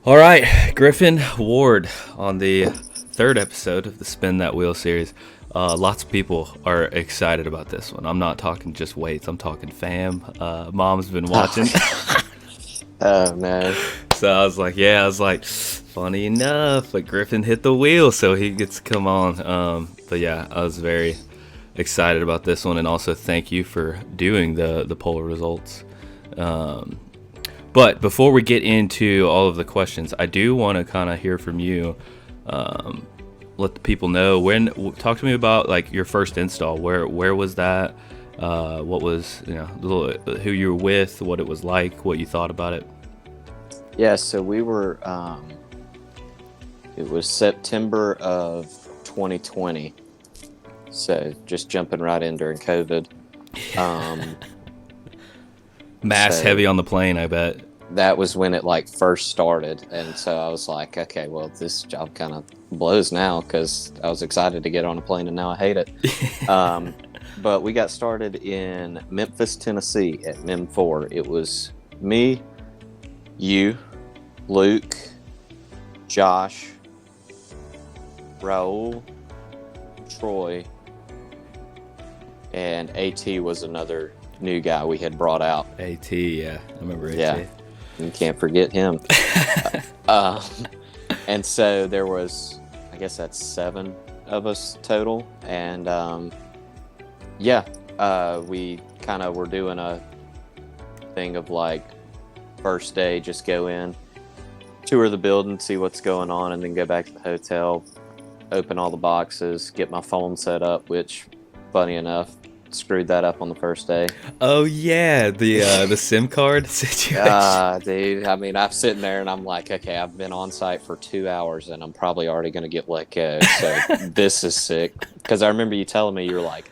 All right, Griffin Ward on the third episode of the Spin That Wheel series. Lots of people are excited about this one. I'm not talking just weights, I'm talking fam. Mom's been watching. Oh man. So I was like, funny enough, but Griffin hit the wheel, so he gets to come on. But yeah, I was very excited about this one, and also thank you for doing the poll results. But before we get into all of the questions, I do want to kind of hear from you. Let the people know talk to me about like your first install. Where was that? What was who you were with? What it was like? What you thought about it? Yeah, so we were it was September of 2020. So just jumping right in during COVID. Mass So heavy on the plane, I bet. that was when it like first started, and so I was like, okay, well this job kind of blows now because I was excited to get on a plane and now I hate it. But we got started in Memphis, Tennessee at MEM4. It was me, you, Luke, Josh, Raul, Troy, and AT was another new guy we had brought out. AT, yeah, I remember AT. Yeah, you can't forget him. And so there was, I guess that's 7 of us total, and we kind of were doing a thing of like first day, just go in, tour the building, see what's going on, and then go back to the hotel, open all the boxes, get my phone set up, which, funny enough, screwed that up on the first day. Oh yeah, the SIM card situation. Dude, I mean, I'm sitting there and I'm like, okay, I've been on site for 2 hours and I'm probably already going to get let go. So this is sick. Because I remember you telling me, you were like,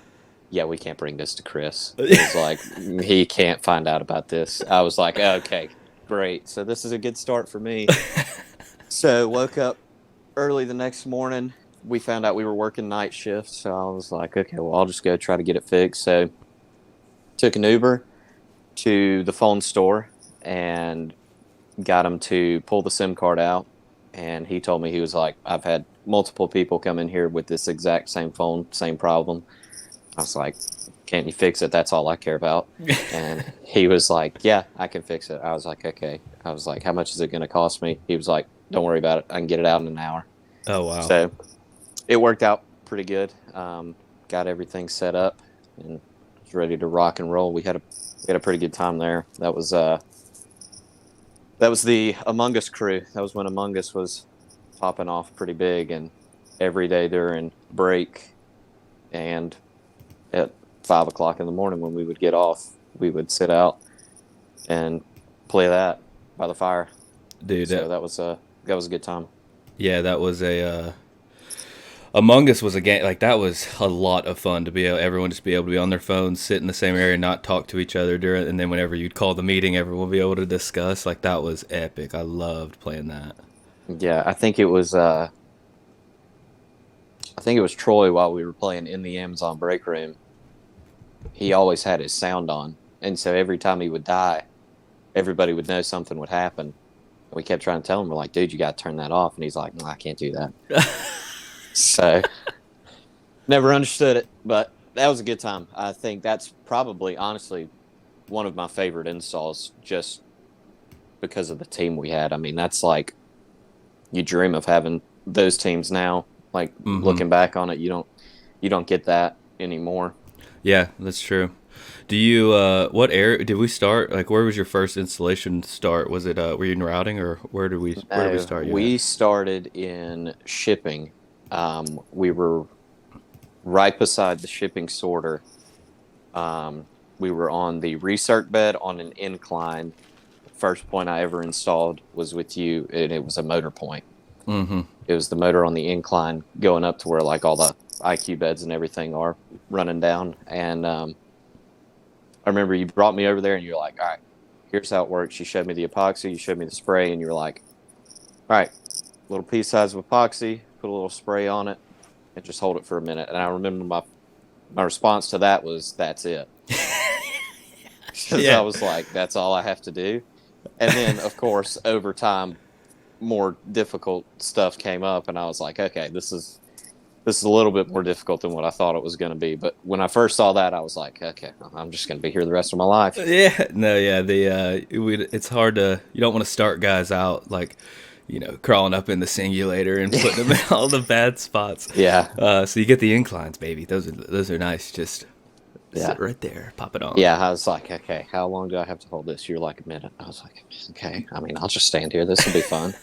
yeah, we can't bring this to Chris. It was like, he can't find out about this. I was like, okay, great. So this is a good start for me. So woke up early the next morning. We found out we were working night shifts, so I was like, okay, well, I'll just go try to get it fixed. So took an Uber to the phone store and got him to pull the SIM card out. And he told me, he was like, I've had multiple people come in here with this exact same phone, same problem. I was like, can't you fix it? That's all I care about. And he was like, yeah, I can fix it. I was like, okay. I was like, how much is it going to cost me? He was like, don't worry about it. I can get it out in an hour. Oh wow. So it worked out pretty good. Got everything set up and was ready to rock and roll. We had a pretty good time there. That was the Among Us crew. That was when Among Us was popping off pretty big, and every day during break and at 5 o'clock in the morning when we would get off, we would sit out and play that by the fire. Dude, So that was a good time. yeah, that was a Among Us was a game like that was a lot of fun to be everyone just be able to be on their phones, sit in the same area, not talk to each other during, and then whenever you'd call the meeting, everyone would be able to discuss. Like that was epic. I loved playing that. Yeah, I think it was Troy while we were playing in the Amazon break room. He always had his sound on, and so every time he would die, everybody would know something would happen. We kept trying to tell him, we're like, dude, you got to turn that off, and he's like, no, I can't do that. So never understood it, but that was a good time. I think that's probably, honestly, one of my favorite installs, just because of the team we had. I mean, that's like, you dream of having those teams now. Like looking back on it, you don't get that anymore. Yeah, that's true. Do you what area did we start? Like where was your first installation start? Was it were you in routing, or where did we start you We at? started in shipping. We were right beside the shipping sorter. We were on the recirc bed on an incline. First point I ever installed was with you, and it was a motor point. Mm-hmm. It was the motor on the incline going up to where like all the IQ beds and everything are running down. And I remember you brought me over there and you're like, all right, here's how it works. You showed me the epoxy, you showed me the spray, and you're like, all right, little piece size of epoxy, put a little spray on it, and just hold it for a minute. And I remember my response to that was, that's it. Because I Yeah. was like, that's all I have to do. And then, of course, over time, more difficult stuff came up, and I was like, okay, this is a little bit more difficult than what I thought it was going to be. But when I first saw that, I was like, okay, I'm just going to be here the rest of my life. Yeah, no, yeah, it's hard to, you don't want to start guys out like, crawling up in the singulator and putting them in all the bad spots. Yeah. So you get the inclines, baby. Those are nice. Just Yeah. sit right there, pop it on. Yeah, I was like, okay, how long do I have to hold this? You're like a minute. I was like, okay. I mean, I'll just stand here. This will be fun.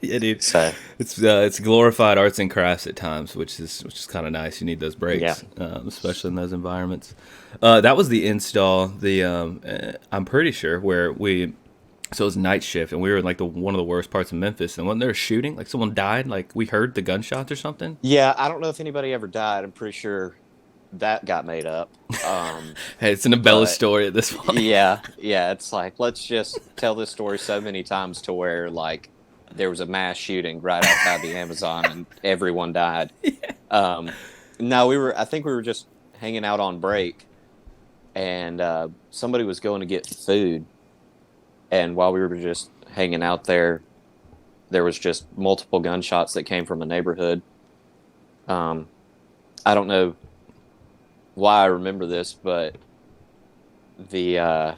Yeah, dude. So It's glorified arts and crafts at times, which is kind of nice. You need those breaks, Yeah. especially in those environments. That was the install. I'm pretty sure where so it was night shift, and we were in like one of the worst parts of Memphis. And when they were shooting, like someone died, like we heard the gunshots or something. yeah, I don't know if anybody ever died. I'm pretty sure that got made up. Hey, it's an embellished But story at this point. yeah, it's like let's just tell this story so many times to where like there was a mass shooting right outside the Amazon and everyone died. No, I think we were just hanging out on break, and somebody was going to get food, and while we were just hanging out there, there was just multiple gunshots that came from a neighborhood. Um, I don't know why I remember this, but the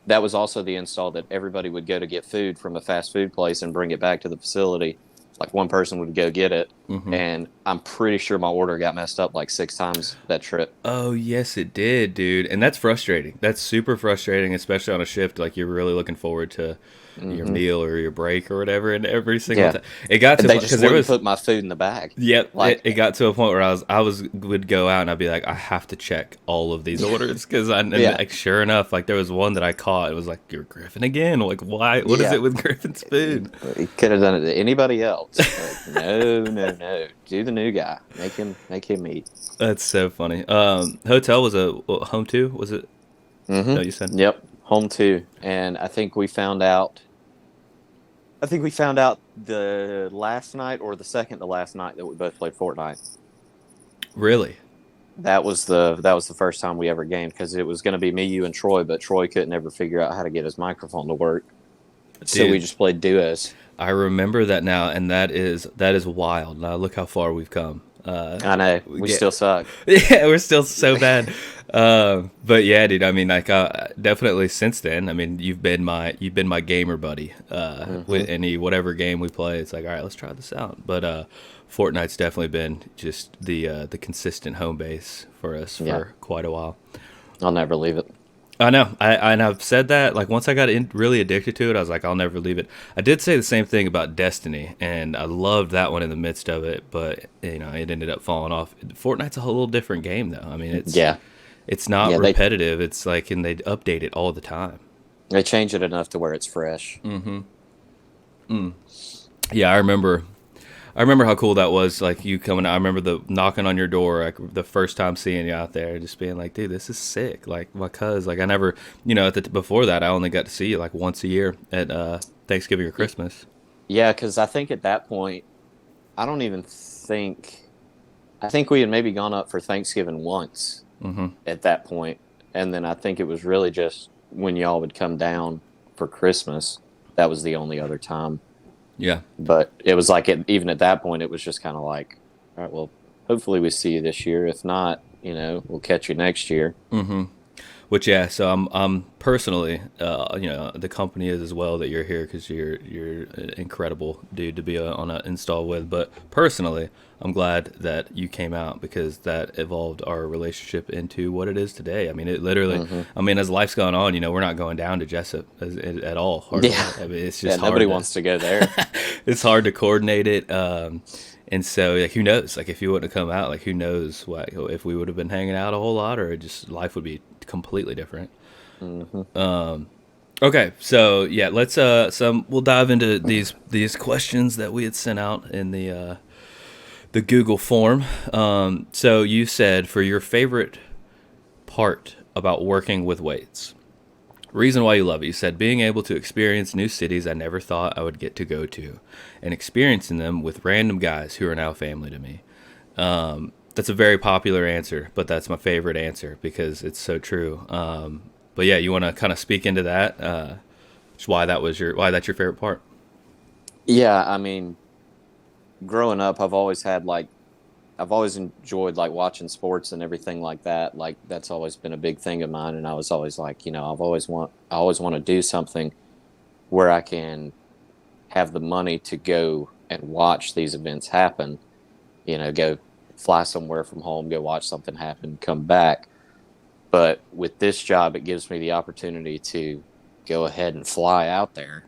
that was also the install that everybody would go to get food from a fast food place and bring it back to the facility. Like one person would go get it, and I'm pretty sure my order got messed up like 6 times that trip. Oh, yes, it did, dude. And that's frustrating. That's super frustrating, especially on a shift. Like you're really looking forward to your meal or your break or whatever. And every single time it got to They just because there wouldn't was put my food in the bag. Yep, Like it got to a point where would go out and I'd be like, I have to check all of these orders because Yeah. like sure enough, like there was one that I caught. It was like, you're Griffin again. Like why? What is Yeah. it with Griffin's food? He could have done it to anybody else. Like, no. Do the new guy. Make him eat. That's so funny. Hotel was home too. Was it? No, you said. Yep. Home too. And I think we found out the last night or the second to last night that we both played Fortnite. Really? That was the first time we ever gamed because it was going to be me, you, and Troy, but Troy couldn't ever figure out how to get his microphone to work. So Dude. we just played duos. I remember that now, and that is wild. Now look how far we've come. I know we still suck. Yeah, we're still so bad. But yeah, dude. I mean, like, definitely since then. I mean, you've been my gamer buddy. With whatever game we play, it's like, all right, let's try this out. But Fortnite's definitely been just the consistent home base for us for quite a while. I'll never leave it. I know. And I've said that, like, once I got really addicted to it, I was like, I'll never leave it. I did say the same thing about Destiny, and I loved that one in the midst of it, but, it ended up falling off. Fortnite's a little different game, though. I mean, it's not repetitive. It's like, and they update it all the time. They change it enough to where it's fresh. Yeah, I remember how cool that was. Like you coming, I remember the knocking on your door, like the first time seeing you out there, just being like, dude, this is sick. Like my cuz, like I never, before that, I only got to see you like once a year at Thanksgiving or Christmas. Yeah, because I think at that point, I think we had maybe gone up for Thanksgiving once at that point, and then I think it was really just when y'all would come down for Christmas. That was the only other time. Yeah. But it was like, even at that point, it was just kind of like, all right, well, hopefully we see you this year. If not, we'll catch you next year. Which, yeah, so I'm personally, the company is as well that you're here because you're an incredible dude to be on an install with. But personally, I'm glad that you came out because that evolved our relationship into what it is today. I mean, it literally, as life's gone on, we're not going down to Jessup at all. Hardly. Yeah. I mean, it's just hard. Nobody wants to go there. It's hard to coordinate it. And so, like, who knows? Like, if you wouldn't have come out, like, who knows what, if we would have been hanging out a whole lot or just life would be completely different. Okay, so yeah, let's we'll dive into these questions that we had sent out in the Google form. So you said for your favorite part about working with weights, reason why you love it. You said being able to experience new cities I never thought I would get to go to, and experiencing them with random guys who are now family to me. That's a very popular answer, but that's my favorite answer because it's so true. But yeah, you want to kind of speak into that, just why that's your favorite part? Yeah, I mean, growing up, I've always enjoyed like watching sports and everything like that. Like that's always been a big thing of mine, and I was always like, I always want to do something where I can have the money to go and watch these events happen. Go fly somewhere from home, go watch something happen, come back. But with this job, it gives me the opportunity to go ahead and fly out there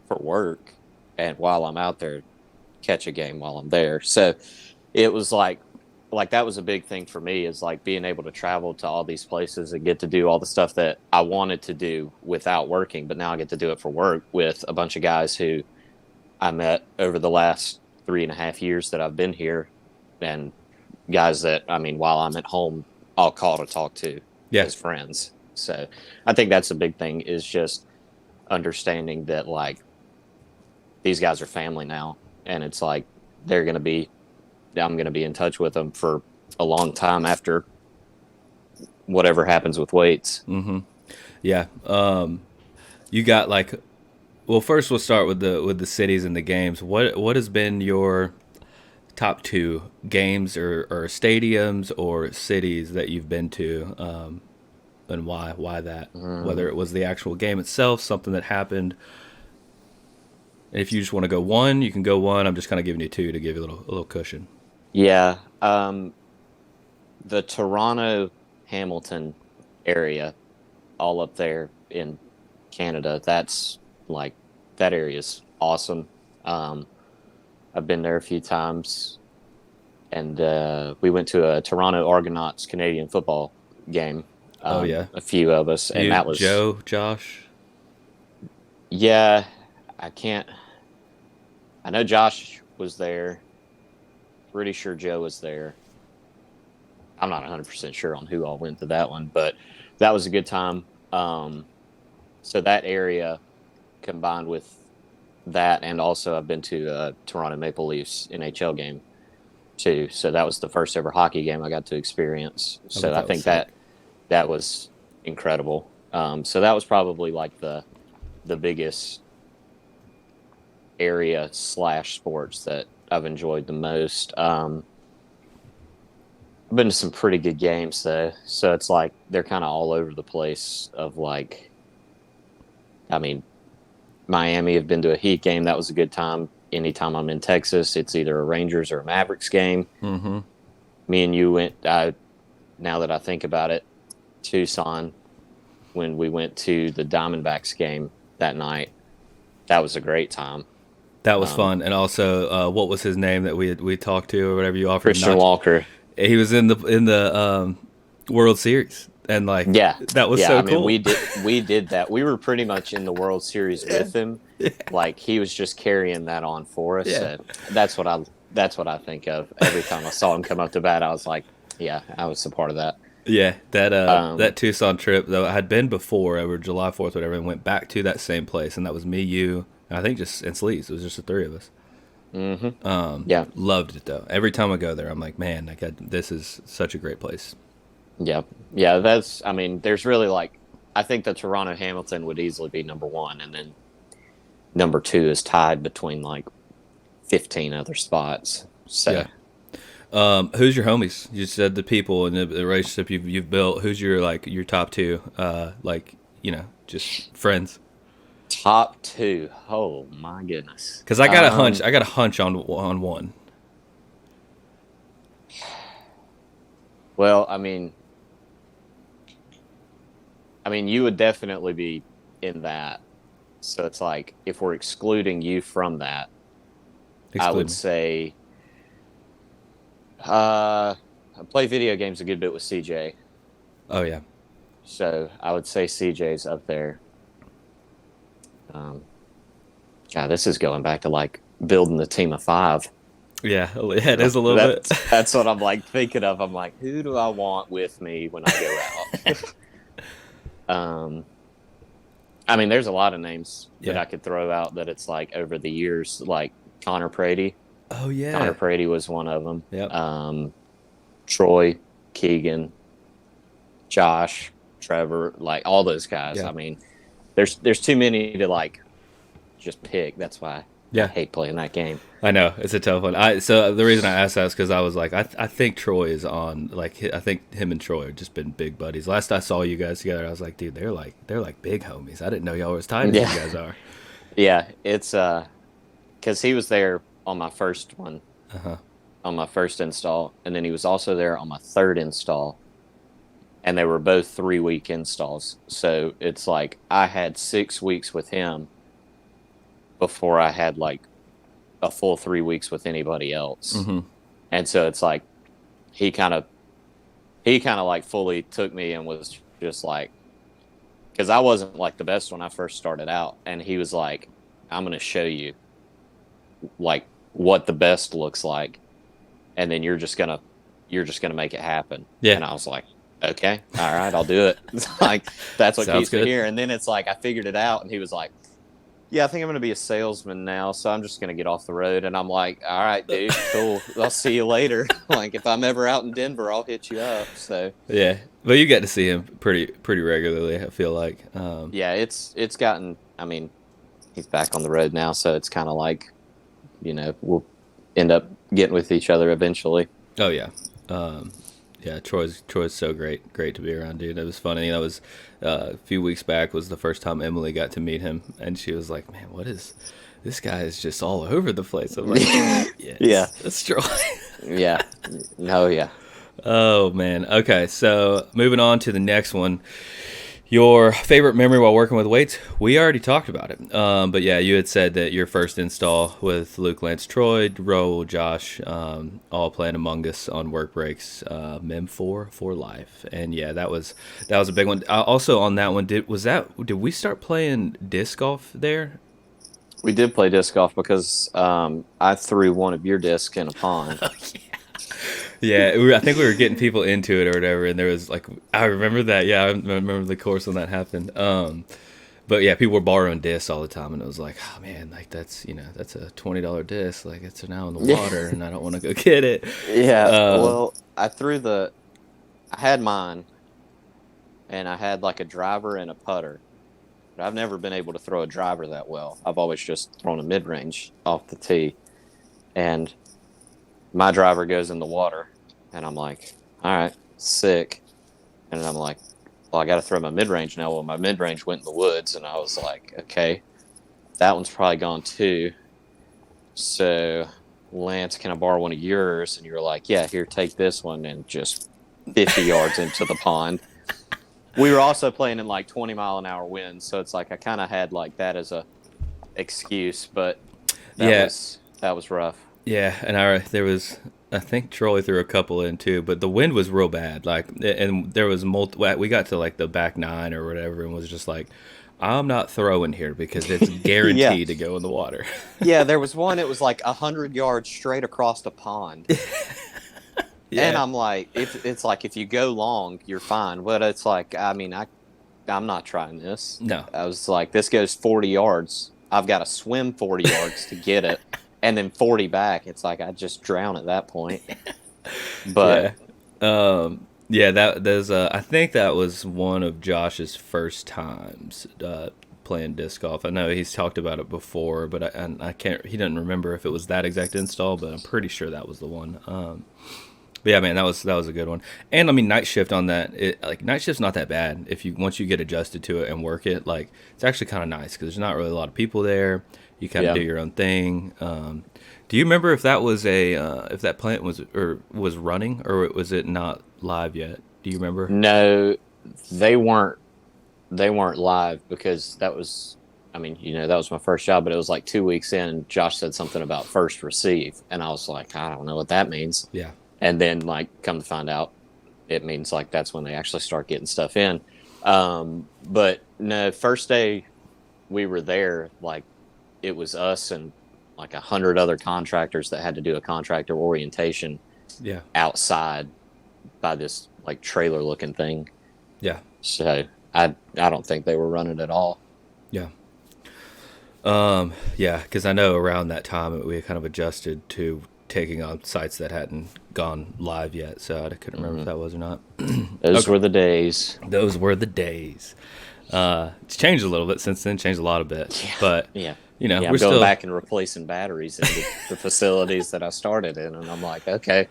for work, and while I'm out there, catch a game while I'm there. So it was like that was a big thing for me, is like being able to travel to all these places and get to do all the stuff that I wanted to do without working, but now I get to do it for work with a bunch of guys who I met over the last 3.5 years that I've been here, and guys that, I mean, while I'm at home, I'll call to talk to Yeah. as friends. So I think that's a big thing, is just understanding that like these guys are family now, and it's like they're going to be, I'm going to be in touch with them for a long time after whatever happens with weights. Mm-hmm. Yeah. You got like, well, first we'll start with the cities and the games. What has been your top two games or stadiums or cities that you've been to, and why? Why that? Whether it was the actual game itself, something that happened. And if you just want to go one, you can go one. I'm just kind of giving you two to give you a little cushion. Yeah. The Toronto Hamilton area, all up there in Canada, that's like, that area is awesome. I've been there a few times, and we went to a Toronto Argonauts Canadian football game. Oh yeah, A few of us, and you, that was, Joe, Josh. yeah. I can't. I know Josh was there. Pretty sure Joe was there. I'm not 100% sure on who all went to that one, but that was a good time. So that area, combined with that, and also I've been to a Toronto Maple Leafs NHL game too. So that was the first ever hockey game I got to experience. I So bet I that was think sick. that was incredible. So that was probably like the biggest area / sports that I've enjoyed the most. I've been to some pretty good games though, so it's like they're kind of all over the place. Of like, I mean, Miami, have been to a Heat game. That was a good time. Anytime I'm in Texas, it's either a Rangers or a Mavericks game. Mm-hmm. Me and you went. Now that I think about it, Tucson, when we went to the Diamondbacks game that night, that was a great time. That was Um, fun. And also, what was his name that we talked to or whatever you offered? Christian Not Walker. he was in the World Series, and like Yeah, that was yeah. so I mean, cool. we did that. We were pretty much in the World Series Yeah, with him. Like he was just carrying that on for us. yeah, So that's what I think of every time I saw him come up to bat. I was like, yeah, I was a part of that. yeah. Um, That Tucson trip though, I had been before over July 4th, whatever, and went back to that same place, and that was me, you, and I think just and Sleaze. It was just the three of us. hmm Yeah, Loved it though. Every time I go there, I'm like, man, this is such a great place. yeah, yeah. That's. I mean, there's really like, I think the Toronto Hamilton would easily be number one, and then number two is tied between like 15 other spots. So Yeah. Who's your homies? You said the people and the relationship you've built. Who's your like your top two? Like just friends. top two. Oh my goodness. Because I got a hunch. I got a hunch on one. Well, I mean, you would definitely be in that. So it's like, if we're excluding you from that, I Exclude would me. say I play video games a good bit with CJ. Oh yeah, So I would say CJ's up there. Um, God, this is going back to like building the team of five. yeah. It is a little bit. That's what I'm like thinking of. I'm like, who do I want with me when I go out? um, I mean, there's a lot of names that Yeah. I could throw out that it's like over the years, like Connor Prady. Oh Connor yeah. Prady was one of them. Yep. Troy, Keegan, Josh, Trevor, like all those guys. Yeah. I mean, there's too many to like just pick. That's why I Yeah. hate playing that game. I know it's a tough one. So the reason I asked that is because I was like, I think Troy is on. Like, I think him and Troy have just been big buddies. Last I saw you guys together, I was like, dude, they're like big homies. I didn't know y'all were as tight as you Yeah, guys are. yeah. It's because he was there on my first one, Uh huh. on my first install, and then he was also there on my third install, and they were both 3 week installs. So it's like I had 6 weeks with him before I had like a full 3 weeks with anybody else. Mm-hmm. And so it's like he kind of like fully took me and was just like, because I wasn't like the best when I first started out, and he was like, I'm going to show you like what the best looks like, and then you're just gonna make it happen. Yeah. And I was like, okay, all right, I'll do it. It's like, that's what Sounds keeps me good. here. And then it's like I figured it out, and he was like, yeah, I think I'm gonna be a salesman now, so I'm just gonna get off the road. And I'm like, all right, dude, cool. I'll see you later. Like, if I'm ever out in Denver, I'll hit you up. So Yeah, but you get to see him pretty regularly. I feel like. yeah, it's gotten. I mean, he's back on the road now, so it's kind of like, we'll end up getting with each other eventually. Oh yeah. Yeah, Troy's so great to be around, dude. It was funny. That was a few weeks back was the first time Emily got to meet him, and she was like, "Man, what is this guy? Is just all over the place." I'm like, "Yes, Yeah. that's Troy." Yeah. No, yeah. Oh man. Okay, so moving on to the next one. Your favorite memory while working with weights? We already talked about it. But yeah, you had said that your first install with Luke, Lance, Troy, Roll, Josh, all playing Among Us on work breaks, Mem 4 for life. And yeah, that was a big one. Also on that one, did we start playing disc golf there? We did play disc golf because I threw one of your discs in a pond. Yeah, I think we were getting people into it or whatever, and there was like, I remember that. Yeah, I remember the course when that happened. But yeah, people were borrowing discs all the time, and it was like, oh man, like that's a $20 disc, like it's now in the water, and I don't want to go get it. Yeah. Well, I had mine, and I had like a driver and a putter. But I've never been able to throw a driver that well. I've always just thrown a mid range off the tee, and my driver goes in the water, and I'm like, all right, sick. And I'm like, well, I got to throw my mid-range now. Well, my mid-range went in the woods, and I was like, okay, that one's probably gone too. So, Lance, can I borrow one of yours? And you're like, yeah, here, take this one, and just 50 yards into the pond. We were also playing in like 20-mile-an-hour winds, so it's like I kind of had like that as a excuse, but that was rough. Yeah, and I think Troy threw a couple in too, but the wind was real bad. Like, and there was we got to like the back nine or whatever, and was just like, I'm not throwing here because it's guaranteed to go in the water. Yeah, there was one. It was like 100 yards straight across the pond. Yeah. And I'm like, it's like if you go long, you're fine. But it's like, I mean, I'm not trying this. No. I was like, this goes 40 yards. I've got to swim 40 yards to get it. And then 40 back. It's like I just drown at that point. But I think that was one of Josh's first times playing disc golf. I know he's talked about it before, but I can't. He doesn't remember if it was that exact install, but I'm pretty sure that was the one. But yeah, man, that was a good one. And I mean, night shift on that, night shift's not that bad if once you get adjusted to it and work it. Like, it's actually kind of nice because there's not really a lot of people there. You kind of do your own thing. Do you remember if that was if that plant was running, or was it not live yet? Do you remember? No, they weren't live because that was, I mean, that was my first job, but it was like 2 weeks in, and Josh said something about first receive, and I was like, I don't know what that means. Yeah. And then, like, come to find out, it means like that's when they actually start getting stuff in. But no, first day we were there, like, it was us and like 100 other contractors that had to do a contractor orientation outside by this like trailer looking thing. Yeah. So I don't think they were running at all. Yeah. Yeah, because I know around that time we kind of adjusted to taking on sites that hadn't gone live yet, so I couldn't remember if that was or not. Those were the days. Those were the days. It's changed a little bit since then, changed a lot a bit. Yeah. But yeah. you know, Yeah, we're I'm going still. back and replacing batteries in the facilities that I started in, and I'm like, okay,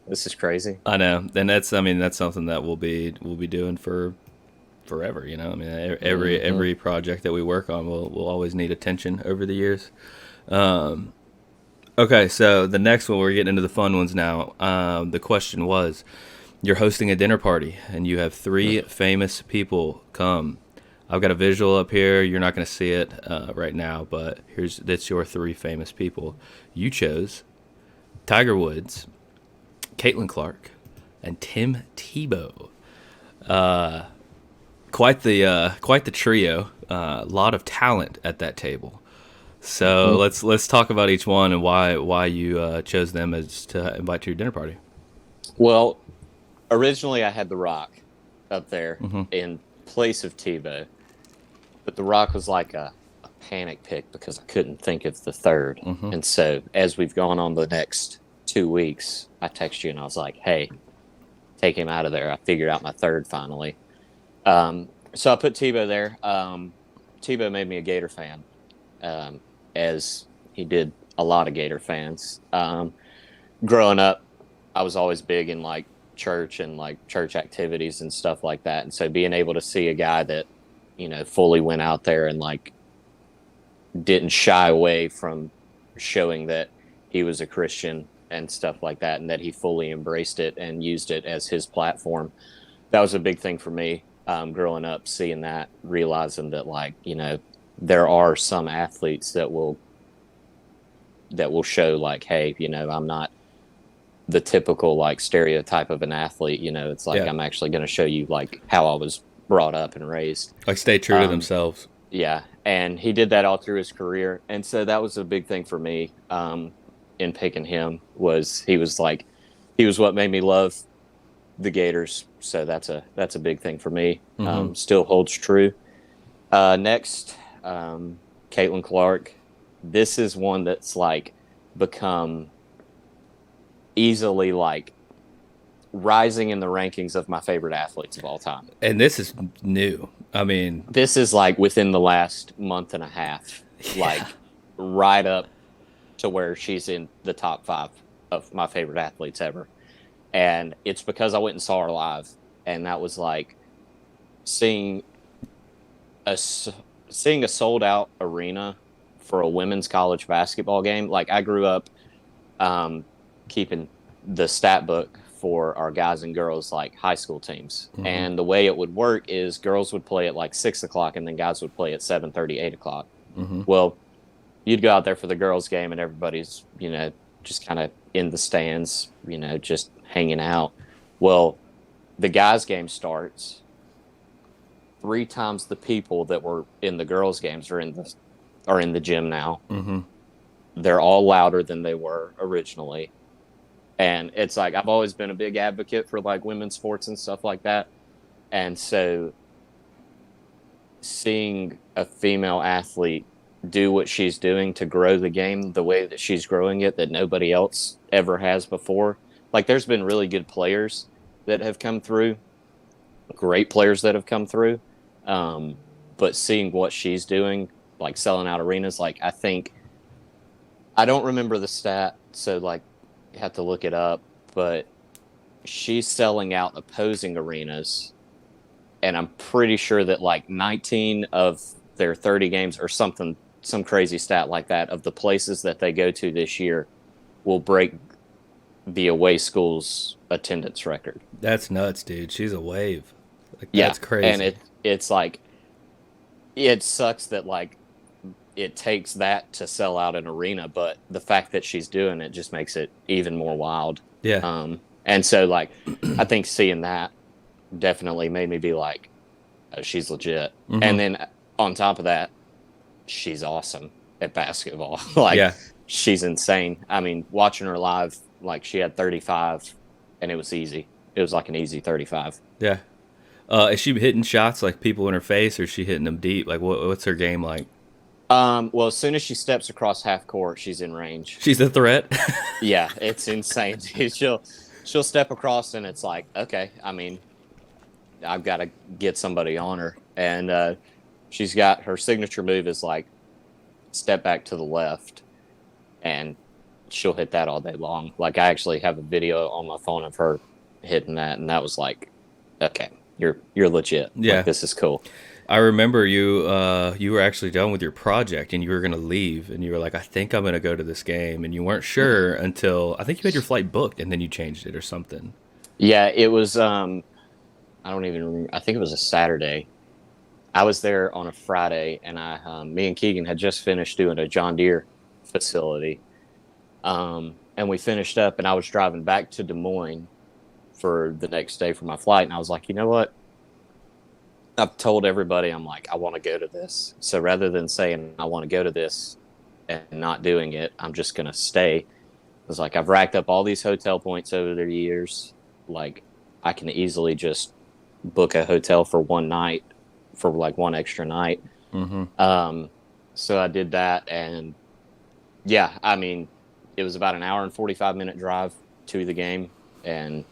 this is crazy. I know, and that's something that we'll be doing for forever. You know, I mean, Hmm. every project that we work on will always need attention over the years. Okay, so the next one, we're getting into the fun ones now. The question was, you're hosting a dinner party and you have three famous people come. I've got a visual up here. You're not going to see it right now, but that's your three famous people. You chose Tiger Woods, Caitlin Clark, and Tim Tebow. Quite the trio. A lot of talent at that table. So Hmm. let's talk about each one and why you chose them as to invite to your dinner party. Well, originally I had The Rock up there Hmm. in place of Tebow, but The Rock was like a panic pick because I couldn't think of the third. Hmm. And so as we've gone on the next 2 weeks, I texted you and I was like, hey, take him out of there. I figured out my third finally. So I put Tebow there. Tebow made me a Gator fan, um, as he did a lot of Gator fans. Growing up, I was always big in like church and like church activities and stuff like that. And so being able to see a guy that, fully went out there and like didn't shy away from showing that he was a Christian and stuff like that, and that he fully embraced it and used it as his platform. That was a big thing for me, growing up, seeing that, realizing that like, there are some athletes that will show like, hey, I'm not the typical like stereotype of an athlete. It's like Yeah, I'm actually going to show you like how I was brought up and raised. like stay true to Um, themselves. yeah, and he did that all through his career, and so that was a big thing for me, in picking him. Was he was what made me love the Gators. So that's a big thing for me. Hmm. Still holds true. Next, Caitlin Clark. This is one that's like become easily like rising in the rankings of my favorite athletes of all time. And this is new. I mean, This is like within the last month and a half, yeah, like right up to where she's in the top five of my favorite athletes ever. And it's because I went and saw her live, and that was like seeing a seeing a sold out arena for a women's college basketball game. Like I grew up, um, keeping the stat book for our guys and girls like high school teams, hmm, and the way it would work is girls would play at like 6 o'clock, and then guys would play at 7:30, 8 o'clock. hmm, Well, you'd go out there for the girls' game, and everybody's just kind of in the stands, just hanging out. Well, the guys' game starts. Three times the people that were in the girls' games are in the gym now. hmm. They're all louder than they were originally. And it's like I've always been a big advocate for like women's sports and stuff like that. And so seeing a female athlete do what she's doing to grow the game the way that she's growing it, that nobody else ever has before. Like there's been really good players that have come through, great players that have come through. Um, but seeing what she's doing, like selling out arenas, like I don't remember the stat, so like you have to look it up, but she's selling out opposing arenas, and I'm pretty sure that like 19 of their 30 games or something, some crazy stat like that, of the places that they go to this year will break the away school's attendance record. That's nuts, dude. She's a wave. Like Yeah, that's and crazy. it's like it sucks that like it takes that to sell out an arena, but the fact that she's doing it just makes it even more wild. Yeah. And so like I think seeing that definitely made me be like, oh, she's legit. Hmm. And then on top of that, she's awesome at basketball. Like Yeah. she's insane. I mean, watching her live, like she had 35 and it was easy. It was like an easy 35. Yeah. Is she hitting shots like people in her face, or is she hitting them deep? Like, what's her game like? Well, as soon as she steps across half court, she's in range. She's a threat. Yeah, it's insane. She'll step across and it's like, okay, I mean, I've got to get somebody on her. And she's got her signature move is like step back to the left, and she'll hit that all day long. Like, I actually have a video on my phone of her hitting that, and that was like, okay, you're legit. Like, Yeah. this is cool. I remember you were actually done with your project and you were gonna leave and you were like, I think I'm gonna go to this game, and you weren't sure until I think you had your flight booked and then you changed it or something. Yeah, it was. I don't even remember. I think it was a Saturday. I was there on a Friday, and me and Keegan had just finished doing a John Deere facility, and we finished up, and I was driving back to Des Moines for the next day for my flight, and I was like, you know what? I've told everybody, I'm like, I want to go to this. So rather than saying I want to go to this and not doing it, I'm just gonna stay. I was like, I've racked up all these hotel points over the years. Like, I can easily just book a hotel for one night for like one extra night. Mm-hmm. So I did that, and yeah, I mean, it was about an hour and 45-minute drive to the game, and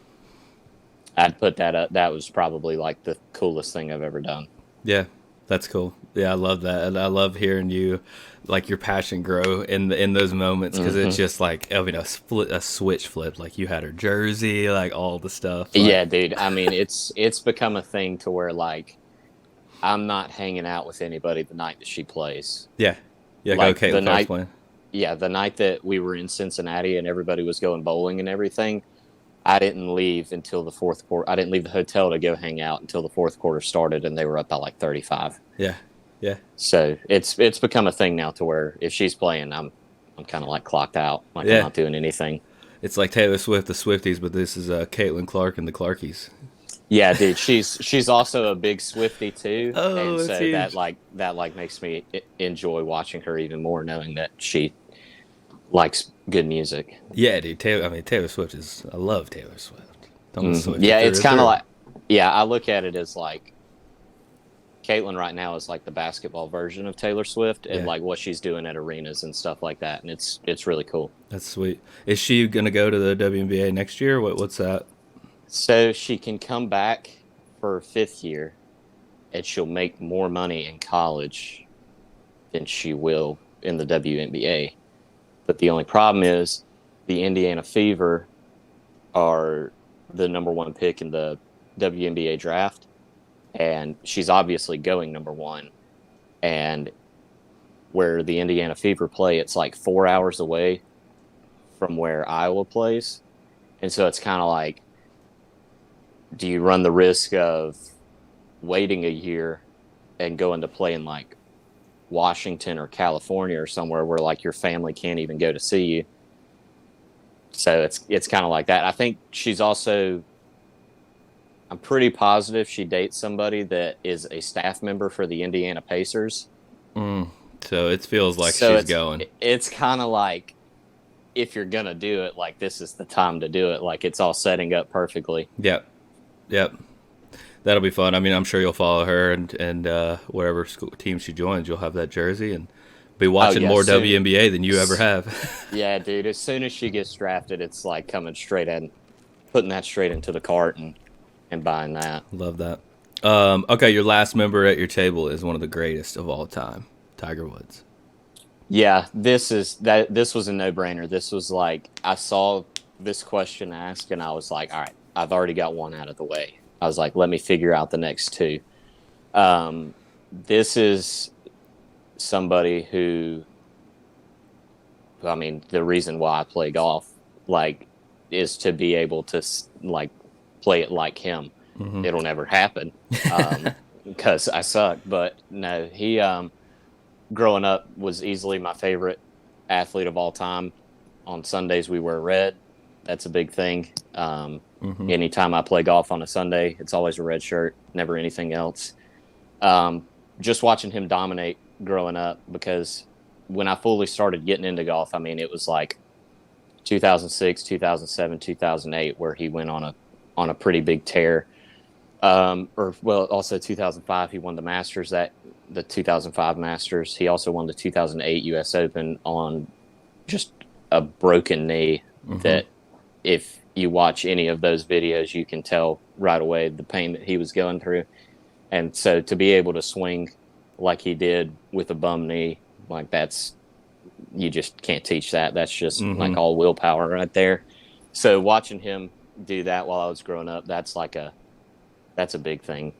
I'd put that up. That was probably like the coolest thing I've ever done. Yeah, that's cool. Yeah, I love that, and I love hearing you, like your passion grow in those moments because it's Mm-hmm. just like I mean a switch flip. Like you had her jersey, like all the stuff. Like Yeah, dude. I mean, it's become a thing to where like I'm not hanging out with anybody the night that she plays. yeah, yeah. Go Like the Caitlin Clark's night, playing. yeah, the night that we were in Cincinnati and everybody was going bowling and everything. I didn't leave until the fourth quarter. I didn't leave the hotel to go hang out until the fourth quarter started, and they were up by like 35. Yeah, yeah, So it's become a thing now to where if she's playing, I'm kind of like clocked out, like I'm yeah. not doing anything. It's like Taylor Swift, the Swifties, but this is Caitlin Clark and the Clarkies. Yeah, dude, she's also a big Swiftie too, Oh, and that's so huge. that makes me enjoy watching her even more, knowing that she likes good music. Yeah, dude. Taylor Swift is. I love Taylor Swift. I'm a Swiftie Yeah, through it's and kind of through. like, yeah, I look at it as like Caitlyn right now is like the basketball version of Taylor Swift, and Yeah, like what she's doing at arenas and stuff like that, and it's really cool. that's sweet. Is she gonna go to the WNBA next year? What's that? So she can come back for her fifth year, and she'll make more money in college than she will in the WNBA. But the only problem is the Indiana Fever are the number one pick in the WNBA draft, and she's obviously going number one. And where the Indiana Fever play, it's like 4 hours away from where Iowa plays. And so it's kind of like, do you run the risk of waiting a year and going to play in like Washington or California or somewhere where like your family can't even go to see you? So it's kind of like that. I think she's also, I'm pretty positive she dates somebody that is a staff member for the Indiana Pacers. Mm. So it feels like So she's going. it's kind of like, if you're gonna do it, like this is the time to do it. Like it's all setting up perfectly. Yep, yep. That'll be fun. I mean, I'm sure you'll follow her and whatever school team she joins, you'll have that jersey and be Oh watching yeah, more soon. WNBA than you ever have. Yeah, dude. As soon as she gets drafted, it's like coming straight in, putting that straight into the cart and buying that. Love that. Okay, your last member at your table is one of the greatest of all time, Tiger Woods. Yeah, this was a no-brainer. This was like, I saw this question asked and I was like, all right, I've already got one out of the way. I was like, let me figure out the next two. This is somebody who, I mean, the reason why I play golf, like, is to be able to like play it like him. Hmm. It'll never happen because I suck. But no, he growing up was easily my favorite athlete of all time. On Sundays we wear red. That's a big thing. Hmm. Anytime I play golf on a Sunday, it's always a red shirt, never anything else. Just watching him dominate growing up, because when I fully started getting into golf, I mean, it was like 2006, 2007, 2008, where he went on a pretty big tear. Or well, also 2005, he won the Masters, that the 2005 Masters. He also won the 2008 U.S. Open on just a broken knee. Hmm. That if you watch any of those videos, you can tell right away the pain that he was going through. And so to be able to swing like he did with a bum knee Like you just can't teach that. That's just like Mm-hmm. all willpower right there. So watching him do that while I was growing up, that's a big thing.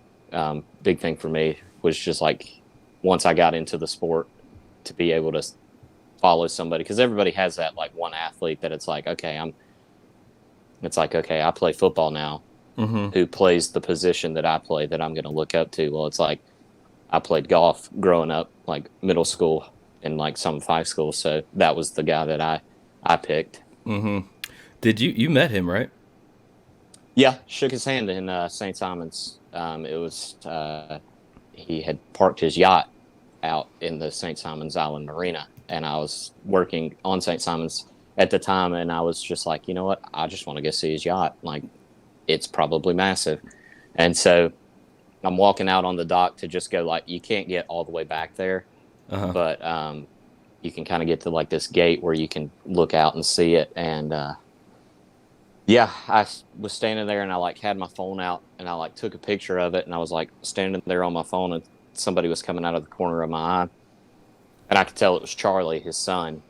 Big thing for me was just like once I got into the sport to be able to follow somebody, because everybody has that like one athlete that it's like, okay, I play football now. Mm-hmm. Who plays the position that I play that I'm going to look up to? Well, it's like I played golf growing up, like middle school and like some high school. So that was the guy that I picked. Mm-hmm. Did you met him, right? Yeah, shook his hand in St. Simon's. He had parked his yacht out in the St. Simon's Island Marina, and I was working on St. Simon's at the time, and I was just like, you know what? I just want to go see his yacht. Like, it's probably massive. And so I'm walking out on the dock to just go, like, you can't get all the way back there, Uh-huh. but you can kind of get to like this gate where you can look out and see it. And yeah, I was standing there and I like had my phone out and I like took a picture of it, and I was like standing there on my phone and somebody was coming out of the corner of my eye, and I could tell it was Charlie, his son,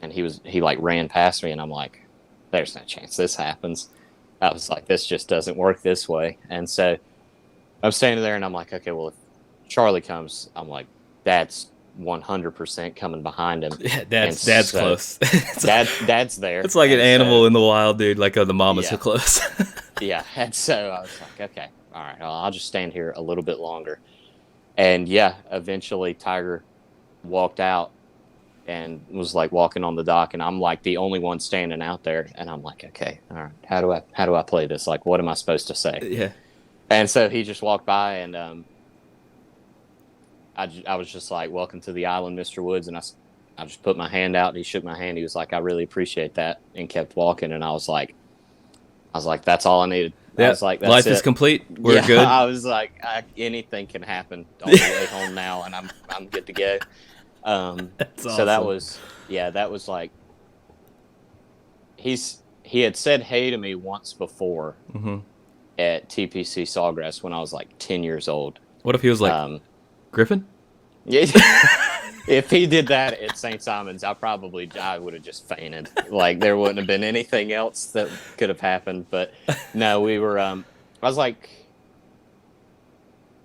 and he like ran past me, and I'm like, there's no chance this happens. I was like, this just doesn't work this way. And so I'm standing there and I'm like, okay, well, if Charlie comes, I'm like, that's 100% coming behind him. Yeah, dad's so close. dad's there. It's like an animal in the wild, dude. Like, oh, the mama's Yeah. so close. Yeah. And so I was like, okay, all right, I'll just stand here a little bit longer. And yeah, eventually Tiger walked out and was like walking on the dock, and I'm like the only one standing out there, and I'm like, okay, all right, how do I play this? Like, what am I supposed to say? Yeah. And so he just walked by, and I was just like, welcome to the island, Mr. Woods, and I just put my hand out, and he shook my hand. He was like, I really appreciate that, and kept walking. And I was like, that's all I needed. Yeah. I was like, that's Life it. is complete. We're Yeah, good. I was like, anything can happen on the way home now, and I'm good to go. That's So awesome. that was like, he had said hey to me once before Mm-hmm. at TPC Sawgrass when I was like 10 years old. What if he was like, Griffin? Yeah, if he did that at St. Simon's, I would have just fainted. Like, there wouldn't have been anything else that could have happened. But no, we were. I was like,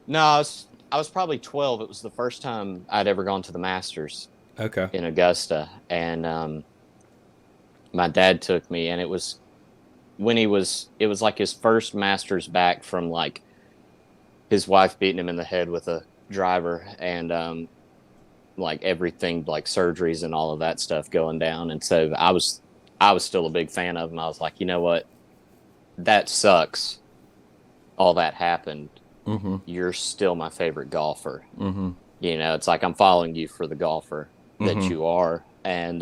no, I was probably 12. It was the first time I'd ever gone to the Masters Okay. in Augusta, and my dad took me, and it was like his first Masters back from like his wife beating him in the head with a driver, and like everything, like surgeries and all of that stuff going down. And so I was still a big fan of him. I was like, you know what, that sucks, all that happened. Mm-hmm. You're still my favorite golfer. Mm-hmm. You know, it's like I'm following you for the golfer that Mhm. you are. And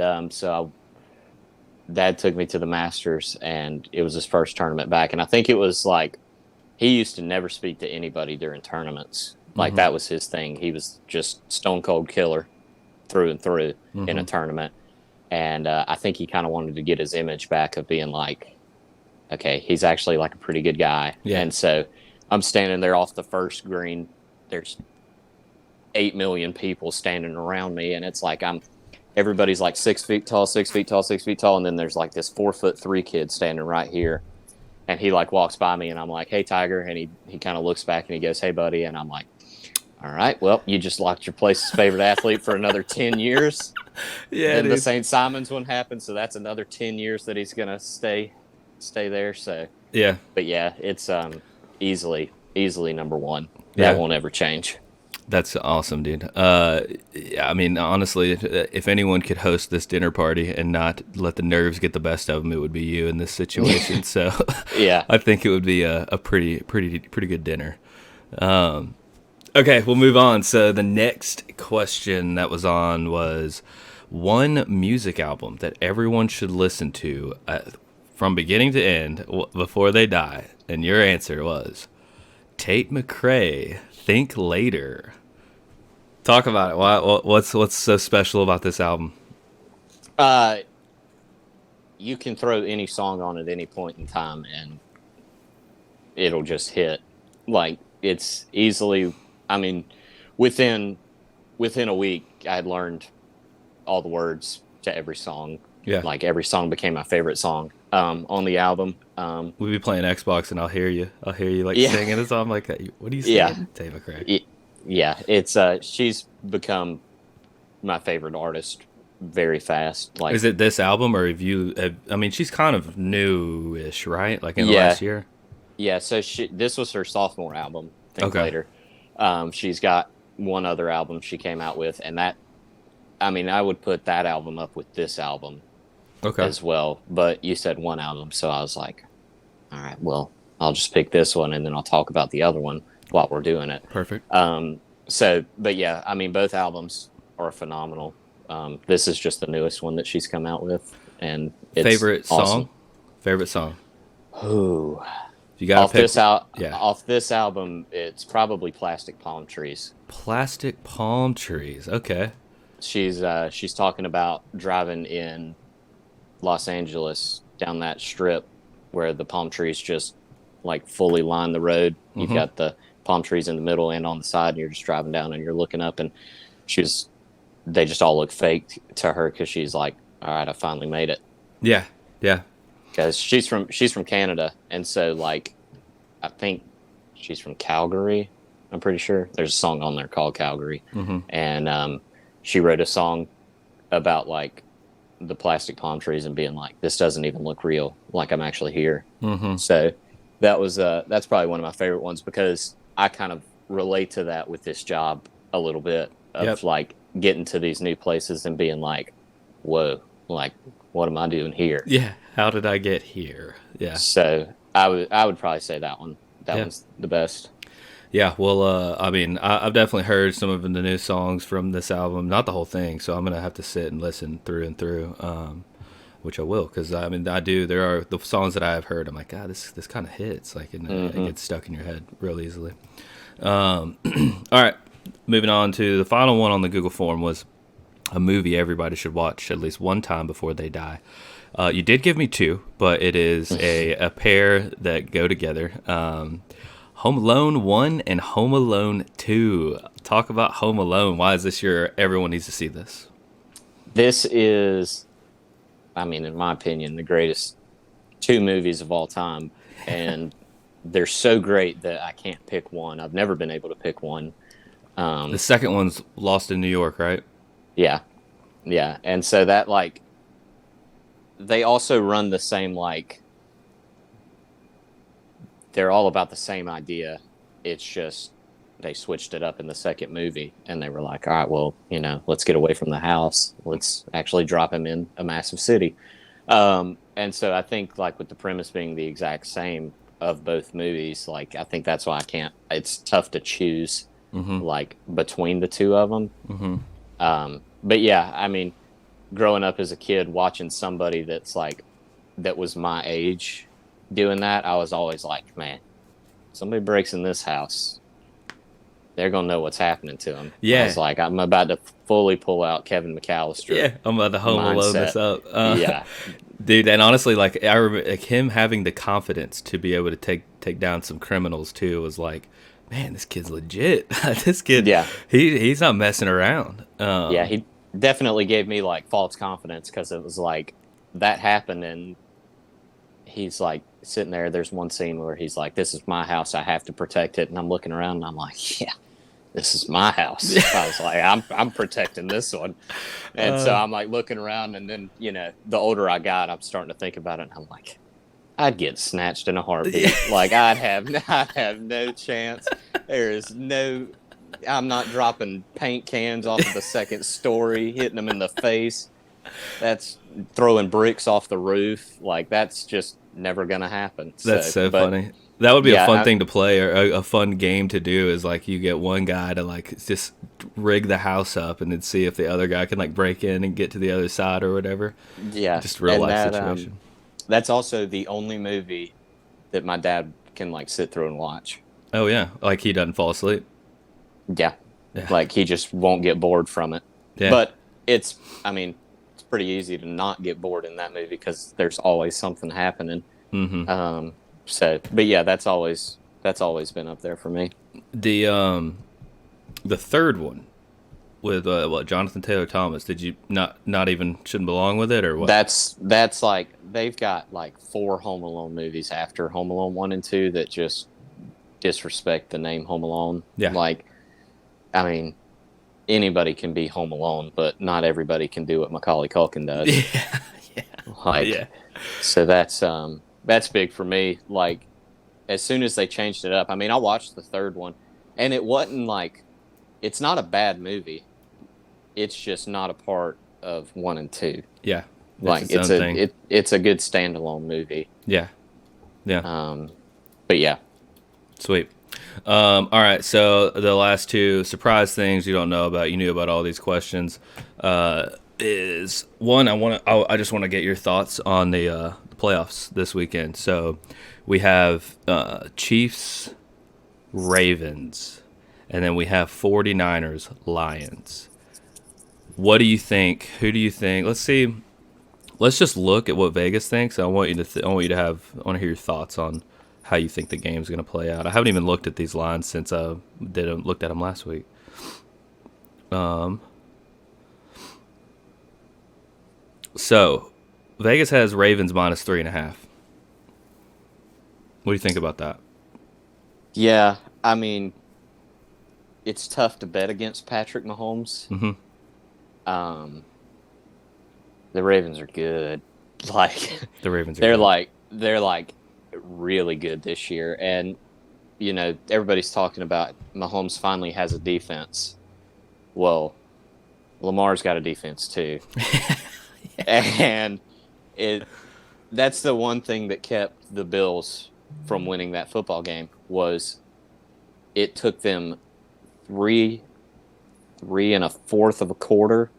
Dad took me to the Masters, and it was his first tournament back. And I think it was like he used to never speak to anybody during tournaments. Like, that was his thing. He was just stone cold killer through and through in a tournament. And I think he kind of wanted to get his image back of being like, okay, he's actually like a pretty good guy. Yeah. And so I'm standing there off the first green. There's 8 million people standing around me, and it's like everybody's like 6 feet tall, 6 feet tall, 6 feet tall, and then there's like this 4'3" kid standing right here, and he like walks by me, and I'm like, hey, Tiger, and he kind of looks back and he goes, hey, buddy, and I'm like, all right, well, you just locked your place's favorite athlete for another 10 years. Yeah. Then the Dude. St. Simon's one happened, so that's another 10 years that he's gonna stay there. So, Yeah. but yeah, it's easily number one. Yeah. That won't ever change. That's awesome, dude. Yeah, I mean, honestly, if anyone could host this dinner party and not let the nerves get the best of them, it would be you in this situation. So, Yeah. I think it would be a pretty good dinner. Okay, we'll move on. So the next question that was on was one music album that everyone should listen to from beginning to end before they die, and your answer was Tate McRae, Think Later. Talk about it. What's so special about this album? You can throw any song on at any point in time, and it'll just hit. Like, it's easily, I mean, within a week, I had learned all the words to every song. Yeah. Like every song became my favorite song on the album. We'll be playing Xbox and I'll hear you. Like Yeah. singing a song. I'm like, what are you Yeah. saying? Dave McCray. Yeah. It's she's become my favorite artist very fast. Like, is it this album or I mean, she's kind of newish, right? Like in the yeah, last year. yeah. So this was her sophomore album. Think Okay. later. She's got one other album she came out with, and that, I mean, I would put that album up with this album Okay. as well. But you said one album, so I was like, all right, well, I'll just pick this one, and then I'll talk about the other one while we're doing it. Perfect. So, but yeah, I mean, both albums are phenomenal. This is just the newest one that she's come out with, and it's Favorite awesome. song? Favorite song? Ooh. You got Off this Yeah. off this album, it's probably Plastic Palm Trees. Plastic Palm Trees. Okay. She's talking about driving in Los Angeles down that strip where the palm trees just like fully line the road. You've got the palm trees in the middle and on the side, and you're just driving down and you're looking up, and they just all look fake to her because she's like, all right, I finally made it. Yeah. Yeah. Because she's from Canada, and so like I think she's from Calgary. I'm pretty sure there's a song on there called Calgary, and she wrote a song about like the plastic palm trees and being like, this doesn't even look real, like I'm actually here. So that's probably one of my favorite ones because I kind of relate to that with this job a little bit of like getting to these new places and being like, whoa, like what am I doing here? Yeah. How did I get here? Yeah. So I would probably say that one. That one's the best. Yeah, well, I mean, I've definitely heard some of the new songs from this album, not the whole thing, so I'm going to have to sit and listen through and through, which I will, because, I mean, there are the songs that I have heard, I'm like, God, this kind of hits, like, and it gets stuck in your head real easily. All right, moving on to the final one on the Google form was a movie everybody should watch at least one time before they die. You did give me two, but it is a pair that go together. Home Alone 1 and Home Alone 2. Talk about Home Alone. Why is this everyone needs to see this? This is, I mean, in my opinion, the greatest two movies of all time. And they're so great that I can't pick one. I've never been able to pick one. The second one's Lost in New York, right? Yeah. Yeah. And so that, like, they also run the same, like, they're all about the same idea. It's just they switched it up in the second movie, and they were like, all right, well, let's get away from the house. Let's actually drop him in a massive city. And so I think, like, with the premise being the exact same of both movies, like, I think that's why it's tough to choose, like, between the two of them. But yeah, I mean, growing up as a kid, watching somebody that was my age doing that, I was always like, man, somebody breaks in this house, they're gonna know what's happening to them. Yeah, I was like, I'm about to fully pull out Kevin McAllister. Yeah, I'm about to Home Alone this up. Yeah, dude, and honestly, like I remember like, him having the confidence to be able to take down some criminals too was like, man, this kid's legit. This kid, yeah, he's not messing around. Yeah, he definitely gave me like false confidence because it was like that happened and he's like sitting there. There's one scene where he's like, this is my house, I have to protect it, and I'm looking around and I'm like, yeah, this is my house. I was like, I'm protecting this one. And so I'm like looking around, and then the older I got, I'm starting to think about it, and I'm like, I'd get snatched in a heartbeat. Like I'd have no chance. I'm not dropping paint cans off of the second story, hitting them in the face. That's throwing bricks off the roof. Like that's just never gonna happen. That's so funny. That would be a fun thing to play, or a fun game to do. Is like you get one guy to like just rig the house up, and then see if the other guy can like break in and get to the other side or whatever. Yeah, just real life situation. That's also the only movie that my dad can like sit through and watch. Oh yeah, like he doesn't fall asleep. Yeah. Like he just won't get bored from it. Yeah. But it's pretty easy to not get bored in that movie because there's always something happening. But yeah, that's always been up there for me. The third one, with what, Jonathan Taylor Thomas? Did you not even shouldn't belong with it, or what? That's like they've got like 4 Home Alone movies after Home Alone 1 and 2 that just disrespect the name Home Alone. Yeah. Like, I mean, anybody can be Home Alone, but not everybody can do what Macaulay Culkin does. Yeah. Yeah. Like, Yeah. so that's big for me. Like, as soon as they changed it up, I mean, I watched the third one, and it wasn't like, it's not a bad movie. It's just not a part of 1 and 2. Yeah. Like, it's a good standalone movie. Yeah. Yeah. But yeah. Sweet. All right. So the last 2 surprise things you don't know about, you knew about all these questions. Is one, I just want to get your thoughts on the playoffs this weekend. So we have Chiefs, Ravens, and then we have 49ers, Lions. What do you think? Who do you think? Let's see. Let's just look at what Vegas thinks. I want you to hear your thoughts on how you think the game's going to play out. I haven't even looked at these lines since I looked at them last week. So Vegas has Ravens minus 3.5. What do you think about that? Yeah, I mean, it's tough to bet against Patrick Mahomes. Mm-hmm. The Ravens are good. Like, The Ravens are they're like really good this year, and you know, everybody's talking about Mahomes finally has a defense. Well, Lamar's got a defense too. And that's the one thing that kept the Bills from winning that football game was it took them 3 3.25 of a quarter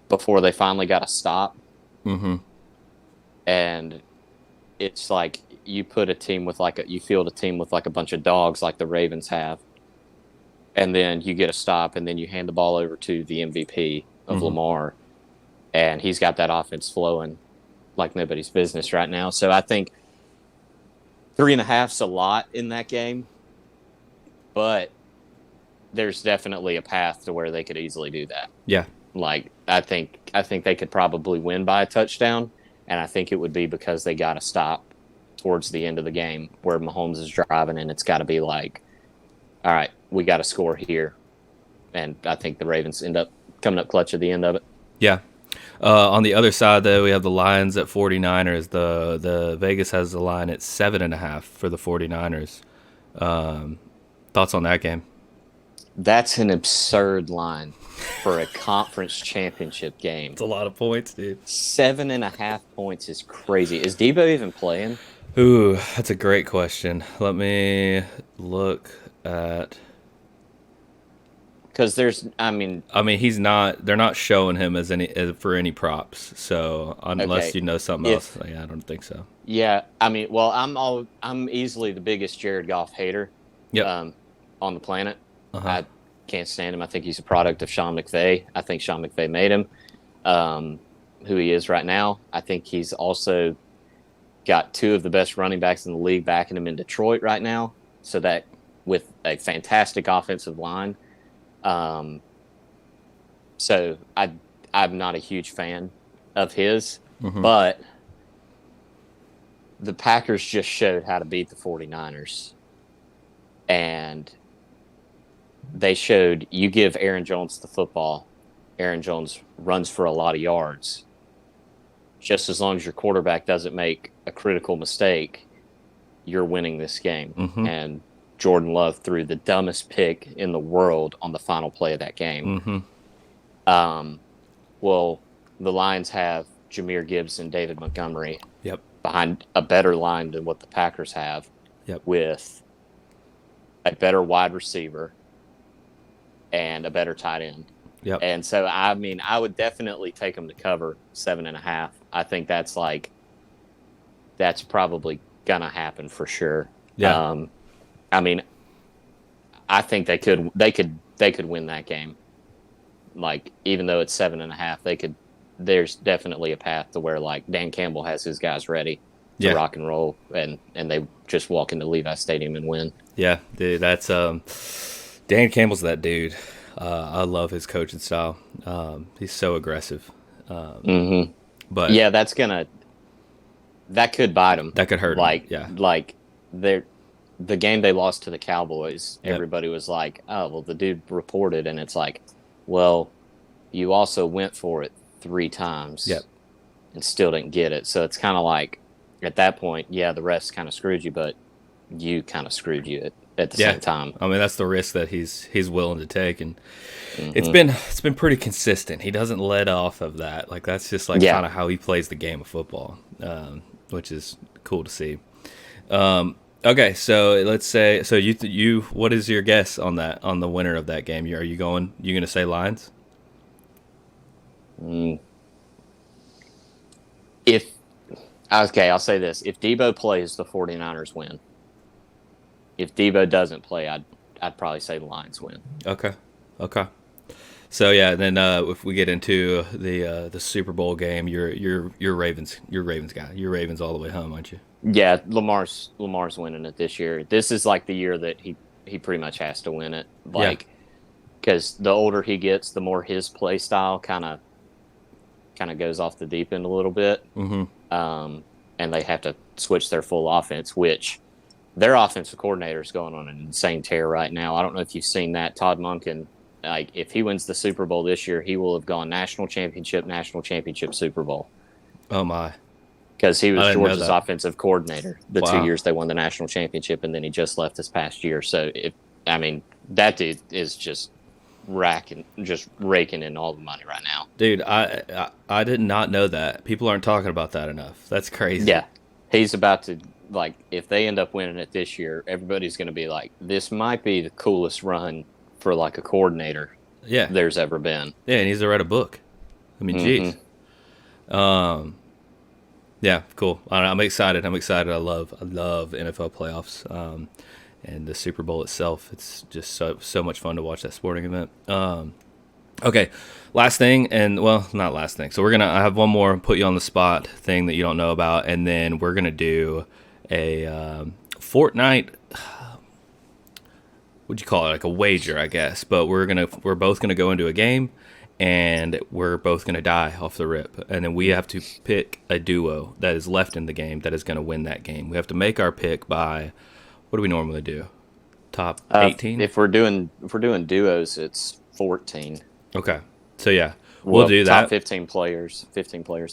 before they finally got a stop. Mm-hmm. And it's like you field a team with like a bunch of dogs like the Ravens have, and then you get a stop, and then you hand the ball over to the MVP of Lamar, and he's got that offense flowing like nobody's business right now. So I think 3.5's a lot in that game, but there's definitely a path to where they could easily do that. Yeah. Like, I think they could probably win by a touchdown, and I think it would be because they got to stop towards the end of the game where Mahomes is driving, and it's got to be like, all right, we got to score here. And I think the Ravens end up coming up clutch at the end of it. Yeah. On the other side, though, we have the Lions at 49ers. The Vegas has the line at 7.5 for the 49ers. Thoughts on that game? That's an absurd line for a conference championship game. It's a lot of points, dude. 7.5 points is crazy. Is Debo even playing? Ooh, that's a great question. Let me look at... Because he's not. They're not showing him as for any props. So unless you know something else, yeah, I don't think so. Yeah, I'm easily the biggest Jared Goff hater. Yep. On the planet. I can't stand him. I think he's a product of Sean McVay. I think Sean McVay made him who he is right now. I think he's also got 2 of the best running backs in the league backing him in Detroit right now. So that with a fantastic offensive line. So I'm not a huge fan of his, but the Packers just showed how to beat the 49ers. And they showed you give Aaron Jones the football, Aaron Jones runs for a lot of yards. Just as long as your quarterback doesn't make a critical mistake, you're winning this game. And Jordan Love threw the dumbest pick in the world on the final play of that game. Well, the Lions have Jahmyr Gibbs and David Montgomery behind a better line than what the Packers have with a better wide receiver and a better tight end. And so, I would definitely take them to cover 7.5. I think that's probably going to happen for sure. I think they could win that game. Like, even though it's 7.5, there's definitely a path to where like Dan Campbell has his guys ready to rock and roll, and they just walk into Levi Stadium and win. Yeah, dude, that's Dan Campbell's that dude. I love his coaching style. He's so aggressive. Mm-hmm. But Yeah, that could bite them. that could hurt him. Yeah. Like they're the game they lost to the Cowboys. Yep. Everybody was like, "Oh, well, the dude reported," and it's like, well, you also went for it 3 times. Yep. And still didn't get it. So it's kind of like, at that point, yeah, the refs kind of screwed you, but you kind of screwed you at the same time. I mean, that's the risk that he's willing to take, and it's been pretty consistent. He doesn't let off of that. Like that's just like kind of how he plays the game of football, which is cool to see. Okay, so let's say you what is your guess on the winner of that game? You going to say Lions? I'll say this. If Debo plays, the 49ers win. If Debo doesn't play, I'd probably say the Lions win. Okay. So yeah, then if we get into the Super Bowl game, you're Ravens guy. You're Ravens all the way home, aren't you? Yeah, Lamar's winning it this year. This is like the year that he pretty much has to win it. Like, because the older he gets, the more his play style kind of goes off the deep end a little bit. Mm-hmm. And they have to switch their full offense, which their offensive coordinator is going on an insane tear right now. I don't know if you've seen that. Todd Monken, like if he wins the Super Bowl this year, he will have gone national championship, Super Bowl. Oh my! Because he was Georgia's offensive coordinator the 2 years they won the national championship, and then he just left this past year. So that dude is just raking in all the money right now. Dude, I did not know that. People aren't talking about that enough. That's crazy. Yeah. He's about to, like, if they end up winning it this year, everybody's going to be like, this might be the coolest run for, like, a coordinator there's ever been. Yeah, and he's to write a book. I mean, geez. Yeah, cool. I'm excited. I love NFL playoffs. And the Super Bowl itself, it's just so much fun to watch that sporting event. Okay, last thing, and well, not last thing. So I have one more put you on the spot thing that you don't know about, and then we're gonna do a Fortnite. What'd you call it? Like a wager, I guess. But we're both gonna go into a game, and we're both gonna die off the rip, and then we have to pick a duo that is left in the game that is gonna win that game. We have to make our pick by. What do we normally do? Top 18? If we're doing duos, it's 14. Okay. So yeah, we'll do that. Top 15 players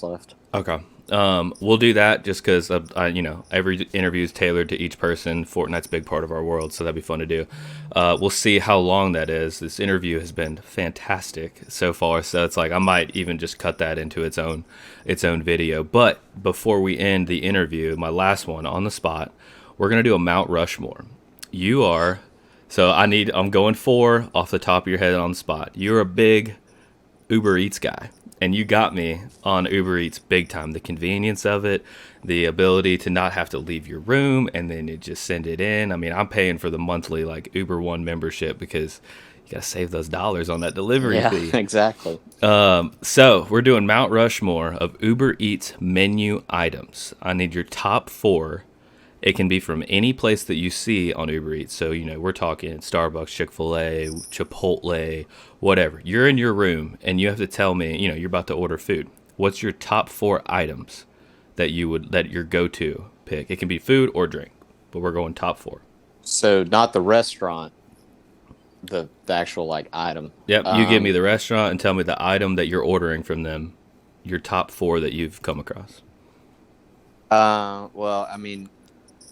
left. Okay. We'll do that just because every interview is tailored to each person. Fortnite's a big part of our world, so that'd be fun to do. We'll see how long that is. This interview has been fantastic so far, so it's like I might even just cut that into its own video. But before we end the interview, my last one on the spot. We're going to do a Mount Rushmore. I'm going 4 off the top of your head on the spot. You're a big Uber Eats guy, and you got me on Uber Eats big time. The convenience of it, the ability to not have to leave your room, and then you just send it in. I mean, I'm paying for the monthly like Uber One membership because you got to save those dollars on that delivery fee. Yeah, exactly. So we're doing Mount Rushmore of Uber Eats menu items. I need your top 4. It can be from any place that you see on Uber Eats. So, we're talking Starbucks, Chick-fil-A, Chipotle, whatever. You're in your room, and you have to tell me, you're about to order food. What's your top 4 items that your go-to pick? It can be food or drink, but we're going top 4. So, not the restaurant, the actual, like, item. Yep, you give me the restaurant and tell me the item that you're ordering from them, your top 4 that you've come across. Well, I mean...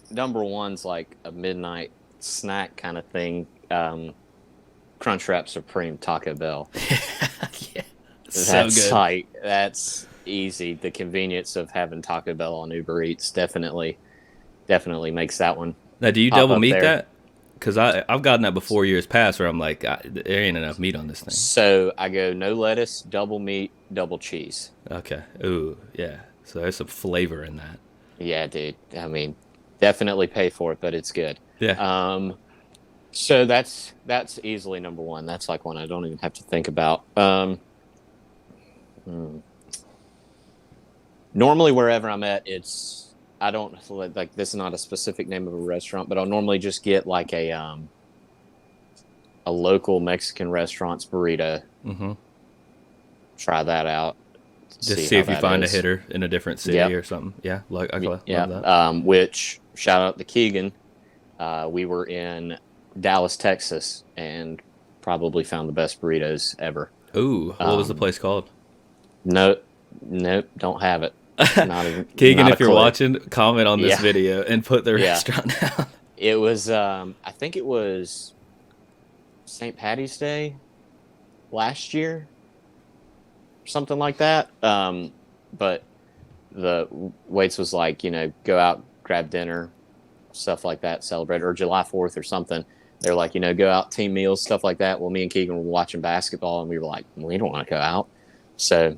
Number 1's like a midnight snack kind of thing. Crunchwrap Supreme Taco Bell. Yeah, that's tight. That's easy. The convenience of having Taco Bell on Uber Eats definitely makes that one. Now, do you double meat that? Because I've gotten that before years past where I'm like, there ain't enough meat on this thing. So I go no lettuce, double meat, double cheese. Okay. Ooh, yeah. So there's some flavor in that. Yeah, dude. I mean, definitely pay for it, but it's good. Yeah. So that's easily number 1. That's like one I don't even have to think about. Normally, wherever I'm at, I don't like this is not a specific name of a restaurant, but I'll normally just get like a a local Mexican restaurant's burrito. Mm-hmm. Try that out. Just see if you find a hitter in a different city or something. Yeah, like I love that. Which shout out to Keegan. We were in Dallas, Texas, and probably found the best burritos ever. Ooh, what was the place called? Nope, don't have it. Not even, Keegan, not if you're watching, comment on this video and put the Yeah. restaurant down. It was, I think it was St. Patty's Day last year, something like that. But the waits was like, go out, grab dinner, stuff like that, celebrate, or July 4th or something. They're like, go out, team meals, stuff like that. Well, me and Keegan were watching basketball, and we were like, we don't want to go out. So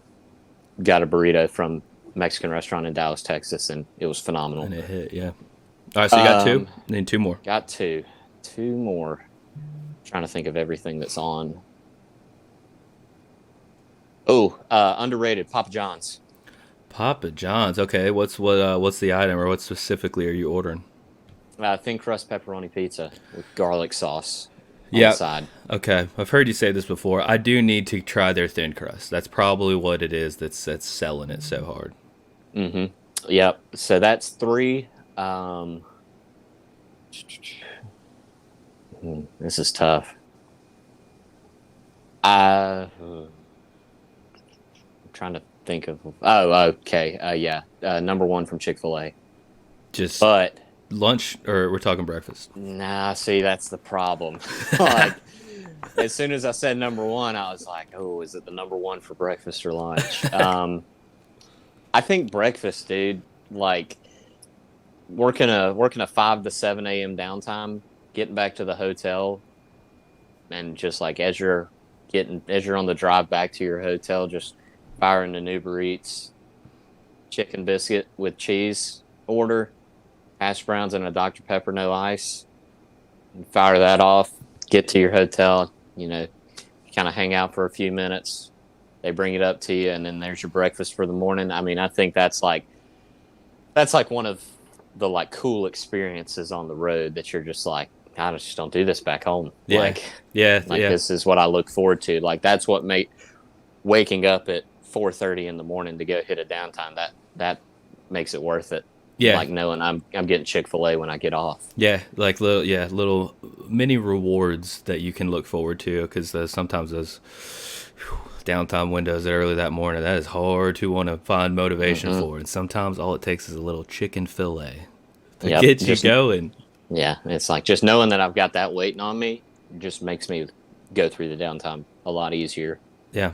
got a burrito from a Mexican restaurant in Dallas, Texas, and it was phenomenal. And it hit, yeah. All right, so you got two? Need two more. Got two. Two more. Trying to think of everything that's on. Oh, underrated, Papa John's. Papa John's. Okay, what's the item, or what specifically are you ordering? Thin crust pepperoni pizza with garlic sauce on Yeah. the side. Okay, I've heard you say this before. I do need to try their thin crust. That's probably what it is that's selling it so hard. Mm-hmm. Yep. So that's three. This is tough. I'm trying to think of. Oh, okay. Yeah. Number one from Chick-fil-A. But lunch, or we're talking breakfast? Nah, see, that's the problem. Like, as soon as I said number one, I was like, oh, is it the number one for breakfast or lunch? I think breakfast, dude. Like, working a 5 to 7 a.m. downtime, getting back to the hotel, and just like as you're on the drive back to your hotel, just firing an Uber Eats chicken biscuit with cheese order, hash browns and a Dr. Pepper, no ice, and fire that off. Get to your hotel, kind of hang out for a few minutes. They bring it up to you, and then there's your breakfast for the morning. I mean, I think that's like one of the like cool experiences on the road that you're just like, I just don't do this back home. Yeah. This is what I look forward to. Like, that's what made waking up at 4:30 in the morning to go hit a downtime. That makes it worth it. Yeah. Like knowing I'm getting Chick-fil-A when I get off. Yeah, like little mini rewards that you can look forward to, because sometimes those downtime windows early that morning, that is hard to want to find motivation for. And sometimes all it takes is a little chicken fillet to get you going. Yeah, it's like just knowing that I've got that waiting on me just makes me go through the downtime a lot easier. Yeah.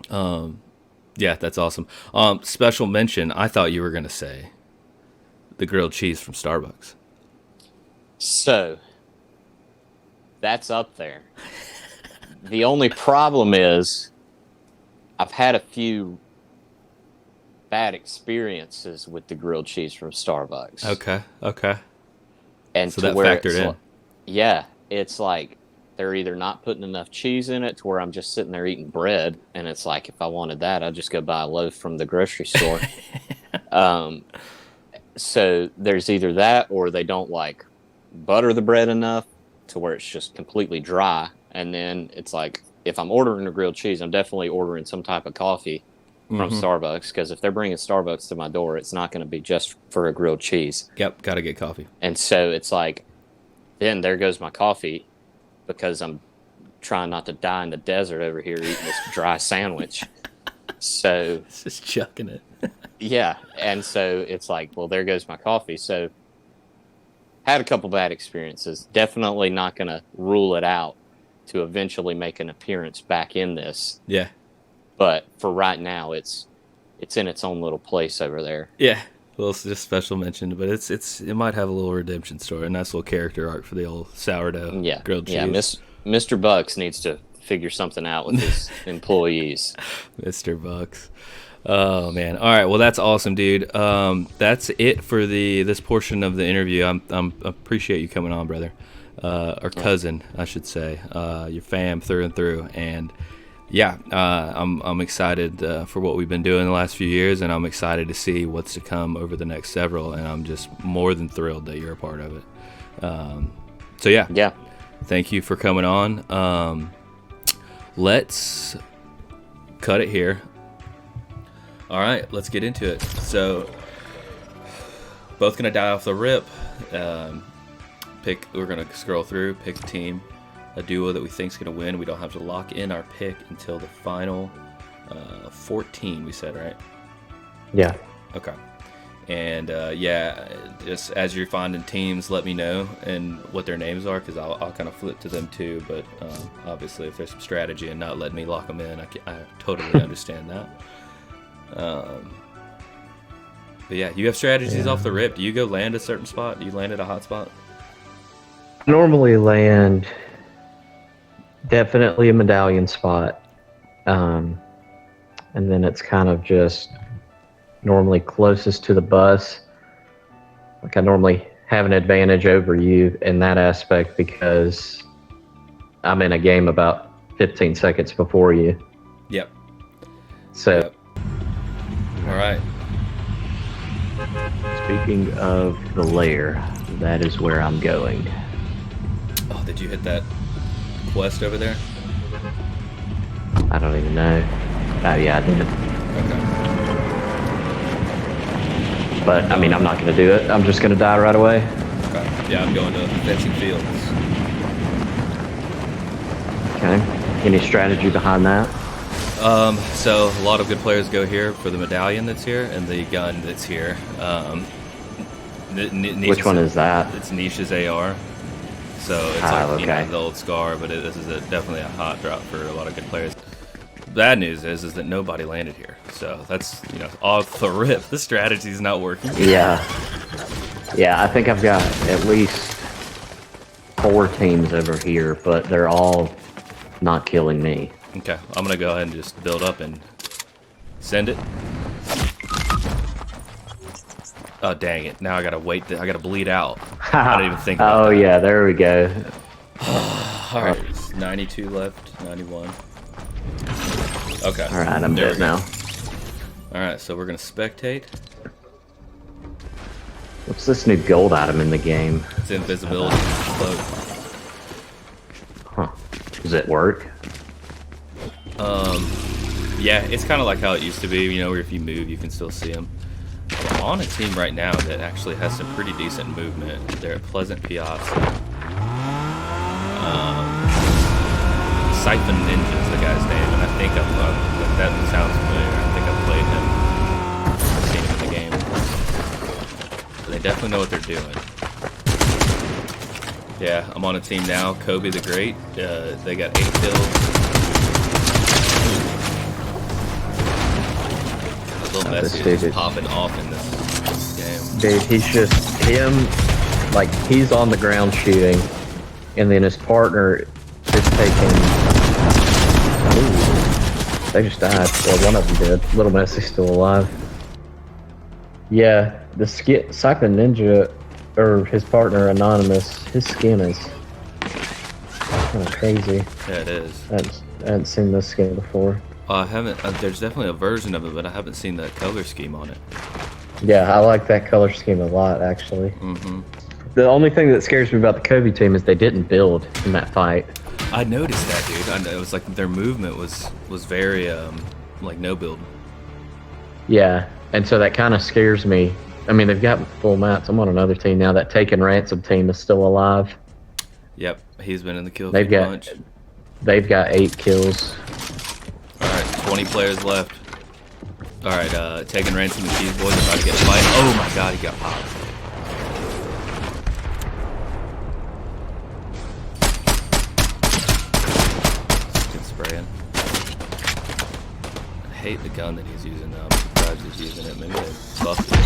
Yeah, that's awesome. Special mention, I thought you were going to say the grilled cheese from Starbucks. So, that's up there. The only problem is I've had a few bad experiences with the grilled cheese from Starbucks. Okay. And so that factored in. Yeah, it's like they're either not putting enough cheese in it to where I'm just sitting there eating bread, and it's like if I wanted that, I'd just go buy a loaf from the grocery store. So there's either that, or they don't like butter the bread enough to where it's just completely dry. And then it's like, if I'm ordering a grilled cheese, I'm definitely ordering some type of coffee from Starbucks, because if they're bringing Starbucks to my door, it's not going to be just for a grilled cheese. Yep, got to get coffee. And so it's like, then there goes my coffee, because I'm trying not to die in the desert over here eating this dry sandwich. So it's just chucking it. Yeah, and so it's like, well, there goes my coffee. So had a couple bad experiences. Definitely not going to rule it out to eventually make an appearance back in this. Yeah. But for right now, it's in its own little place over there. Yeah. Well, it's just special mention, but it might have a little redemption story, a nice little character arc for the old sourdough grilled cheese. Yeah, Mr. Bucks needs to figure something out with his employees. Mr. Bucks. Oh man! All right, well that's awesome, dude. That's it for this portion of the interview. I'm appreciate you coming on, brother, or cousin, I should say. Your fam through and through, and yeah, I'm excited for what we've been doing the last few years, and I'm excited to see what's to come over the next several. And I'm just more than thrilled that you're a part of it. So yeah. thank you for coming on. Let's cut it here. All right, let's get into it. So, both gonna die off the rip. We're gonna scroll through, pick a team, a duo that we think's gonna win. We don't have to lock in our pick until the final 14. We said, right? Yeah. Okay. And just as you're finding teams, let me know and what their names are, because I'll kind of flip to them too. But obviously, if there's some strategy and not letting me lock them in, I totally understand that. But yeah, you have strategies off the rip. Do you go land a certain spot? Do you land at a hot spot? Normally land definitely a medallion spot. And then it's kind of just normally closest to the bus. Like I normally have an advantage over you in that aspect because I'm in a game about 15 seconds before you. Yep. So. Yep. All right. Speaking of the lair, that is where I'm going. Oh, did you hit that quest over there? I don't even know. Oh yeah, I did. Okay. But I mean, I'm not gonna do it. I'm just gonna die right away. Okay. Yeah, I'm going to fencing fields. Okay. Any strategy behind that? So a lot of good players go here for the medallion that's here and the gun that's here. Which one is that? It's Nisha's AR. So it's like the old Scar, but this is definitely a hot drop for a lot of good players. Bad news is that nobody landed here. So that's, off the rip. The strategy's not working. Yeah. Yeah, I think I've got at least 4 teams over here, but they're all not killing me. Okay, I'm gonna go ahead and just build up and send it. Oh dang it! Now I gotta wait. I gotta bleed out. I didn't even think about that. Yeah, there we go. All right, 92 left, 91. Okay. All right, I'm dead now. All right, so we're gonna spectate. What's this new gold item in the game? It's invisibility cloak. Huh? Does it work? Yeah, it's kind of like how it used to be, where if you move, you can still see them. I'm on a team right now that actually has some pretty decent movement. They're at Pleasant Piazza. Siphon Ninja's the guy's name, and I think that sounds familiar. I think I've played him. I've seen him in the game. So they definitely know what they're doing. Yeah, I'm on a team now. Kobe the Great. They got 8 kills. Little Messi is just popping off in this game. Dude, he's just he's on the ground shooting, and then his partner is taking. Ooh, they just died. Well, one of them did. Little Messi's still alive. Yeah, the Siphon Ninja, or his partner Anonymous, his skin is kind of crazy. Yeah, it is. I hadn't seen this skin before. I haven't. There's definitely a version of it, but I haven't seen the color scheme on it. Yeah, I like that color scheme a lot, actually. Mm-hmm. The only thing that scares me about the Kobe team is they didn't build in that fight. I noticed that, dude. It was like their movement was very no build. Yeah, and so that kind of scares me. I mean, they've got full mats. I'm on another team now. That Taken Ransom team is still alive. Yep, he's been in the kill feed bunch. They've got 8 kills. All right, 20 players left. All right, Taken Ransom and Cheese Boys about to get a fight. Oh my God, he got popped. Good spraying. I hate the gun that he's using now. I'm surprised he's using it. Maybe they buffed it.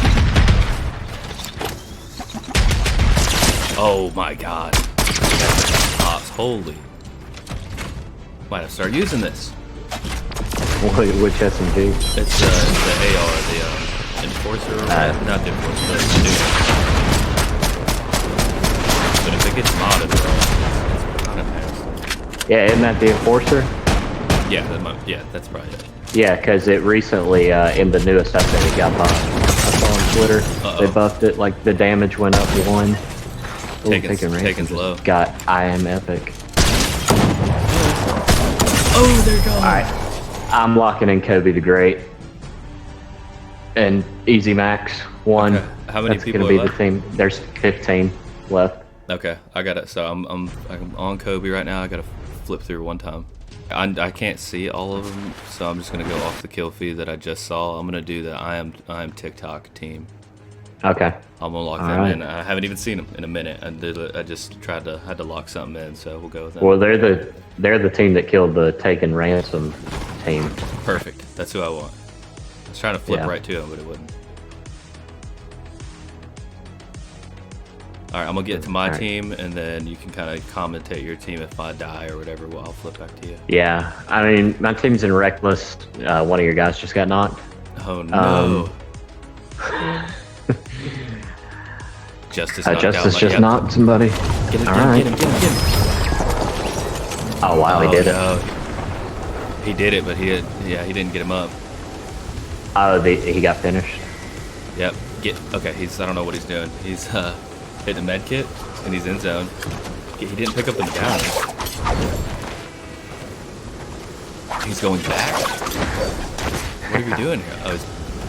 Oh my God. Pops. Holy. Might have started using this. Which SMG? It's the AR, the Enforcer. Not the Enforcer, the new. But if it gets modded, bro, it's kind of nasty. Yeah, isn't that the Enforcer? Yeah, that's probably it. Yeah, because it recently, in the newest update, it got buffed. I saw on Twitter, they buffed it, like the damage went up 1. Taken's low. Got I am epic. Oh, they're gone. All right, I'm locking in Kobe the Great and Easy Max 1. Okay. How many That's people gonna be are left? the team. There's 15 left. Okay, I got it. So I'm on Kobe right now. I gotta flip through one time. I can't see all of them, so I'm just gonna go off the kill feed that I just saw. I'm gonna do the I am TikTok team. Okay. I'm gonna lock All them right. in. I haven't even seen them in a minute. I just had to lock something in, so we'll go with them. Well, they're the team that killed the Taken Ransom team. Perfect. That's who I want. I was trying to flip Yeah. right to him, but it wouldn't. All right, I'm gonna get to my All right. team, and then you can kind of commentate your team if I die or whatever. Well, I'll flip back to you. Yeah, I mean, my team's in Reckless. One of your guys just got knocked. Oh no! Justice knocked out Justice my just captain. knocked somebody. Get him! All Get right. him! Get him! Get him! Oh wow, he did it. No. He did it, but he didn't get him up. Oh, he got finished. Yep. Okay. I don't know what he's doing. He's hitting a med kit, and he's in zone. He didn't pick up the medallion. He's going back. What are we doing here? Oh,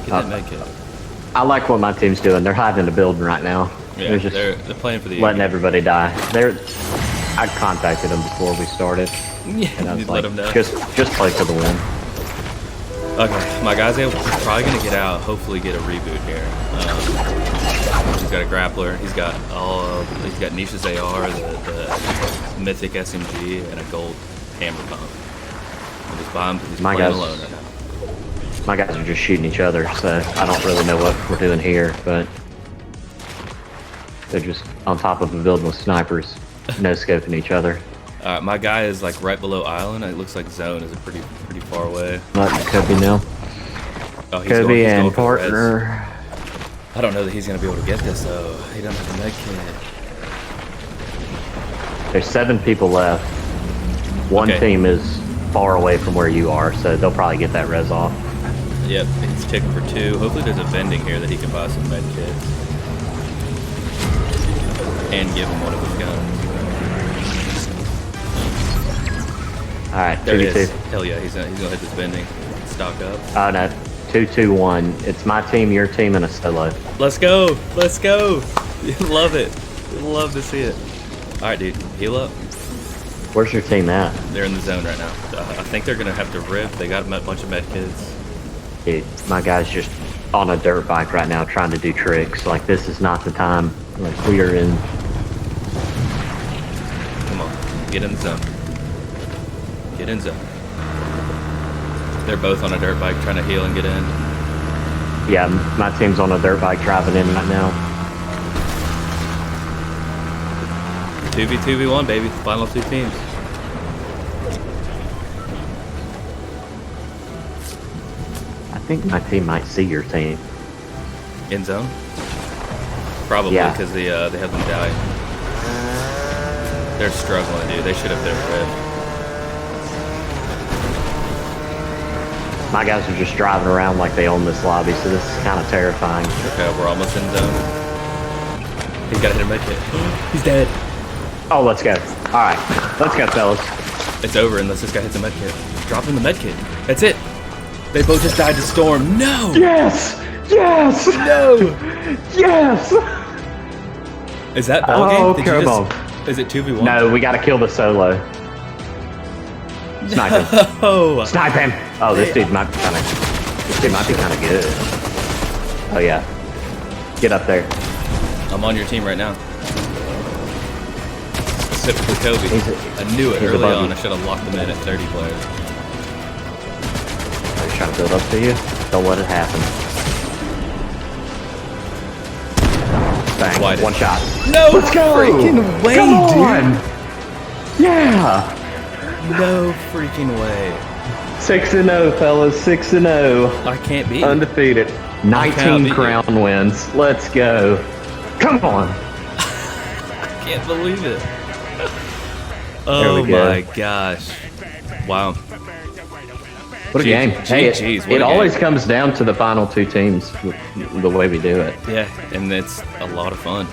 get that med kit. I like what my team's doing. They're hiding in the building right now. Yeah, They're just they're playing for the letting everybody die. I contacted them before we started. Yeah, And I was you'd like, let them know. just play for the win. Okay, my guy's probably gonna get out. Hopefully, get a reboot here. He's got a grappler. He's got Nisha's AR, the mythic SMG, and a gold hammer pump. And he's My playing guys- alone right now. My guys are just shooting each other, so I don't really know what we're doing here, but they're just on top of a building with snipers, no scoping each other. My guy is like right below island. It looks like zone is pretty far away. Let Kobe know. Oh, he's Kobe going and for the res. partner. I don't know that he's gonna be able to get this though. He doesn't have a med kit. There's 7 people left. One Okay. team is far away from where you are, so they'll probably get that res off. Yep, he's ticking for 2. Hopefully there's a vending here that he can buy some med kits. And give him one of his guns. Alright, There it 2v2. is. Hell yeah, he's gonna hit this vending. Stock up. Oh no, 2-2-1. It's my team, your team, and a solo. Let's go! Let's go! Love it. Love to see it. Alright, dude, heal up. Where's your team at? They're in the zone right now. I think they're gonna have to rip. They got a bunch of med kits. Dude, my guy's just on a dirt bike right now trying to do tricks. Like, this is not the time. Like, we are in... Come on, get in the zone. Get in zone. They're both on a dirt bike trying to heal and get in. Yeah, my team's on a dirt bike driving in right now. 2v1, baby. Final 2 teams. I think my team might see your team. In zone? Probably, Yeah. because they have them die. They're struggling, dude. They should have been red. My guys are just driving around like they own this lobby, so this is kind of terrifying. Okay, we're almost in zone. He's got to hit a med kit. He's dead. Oh, let's go. All right, let's go, fellas. It's over unless this guy hits a med kit. Drop him the med kit. That's it. They both just died to storm. No! Yes! Yes! No! Yes! Is that ball game? Oh, Did you come just- on. Is it 2v1? No, we gotta kill the solo. Snipe him. Oh! Snipe him. Oh, this dude might be kind of good. Oh yeah. Get up there. I'm on your team right now. Specifically Kobe. I knew it he's early above on. you. I should have locked them in at 30 players. He's trying to build up to you. Don't let it happen. Bang. Wide. One shot. No Let's go! freaking way, Come on! dude! Yeah! No freaking way. 6-0, fellas. 6-0. I can't beat. Undefeated. cannot 19 beat you. crown wins. Let's go. Come on. Can't believe it. There Oh we go. my gosh. Wow. What a game. Hey, GG's, what it a always game. comes down to the final 2 teams, the way we do it. Yeah, and it's a lot of fun.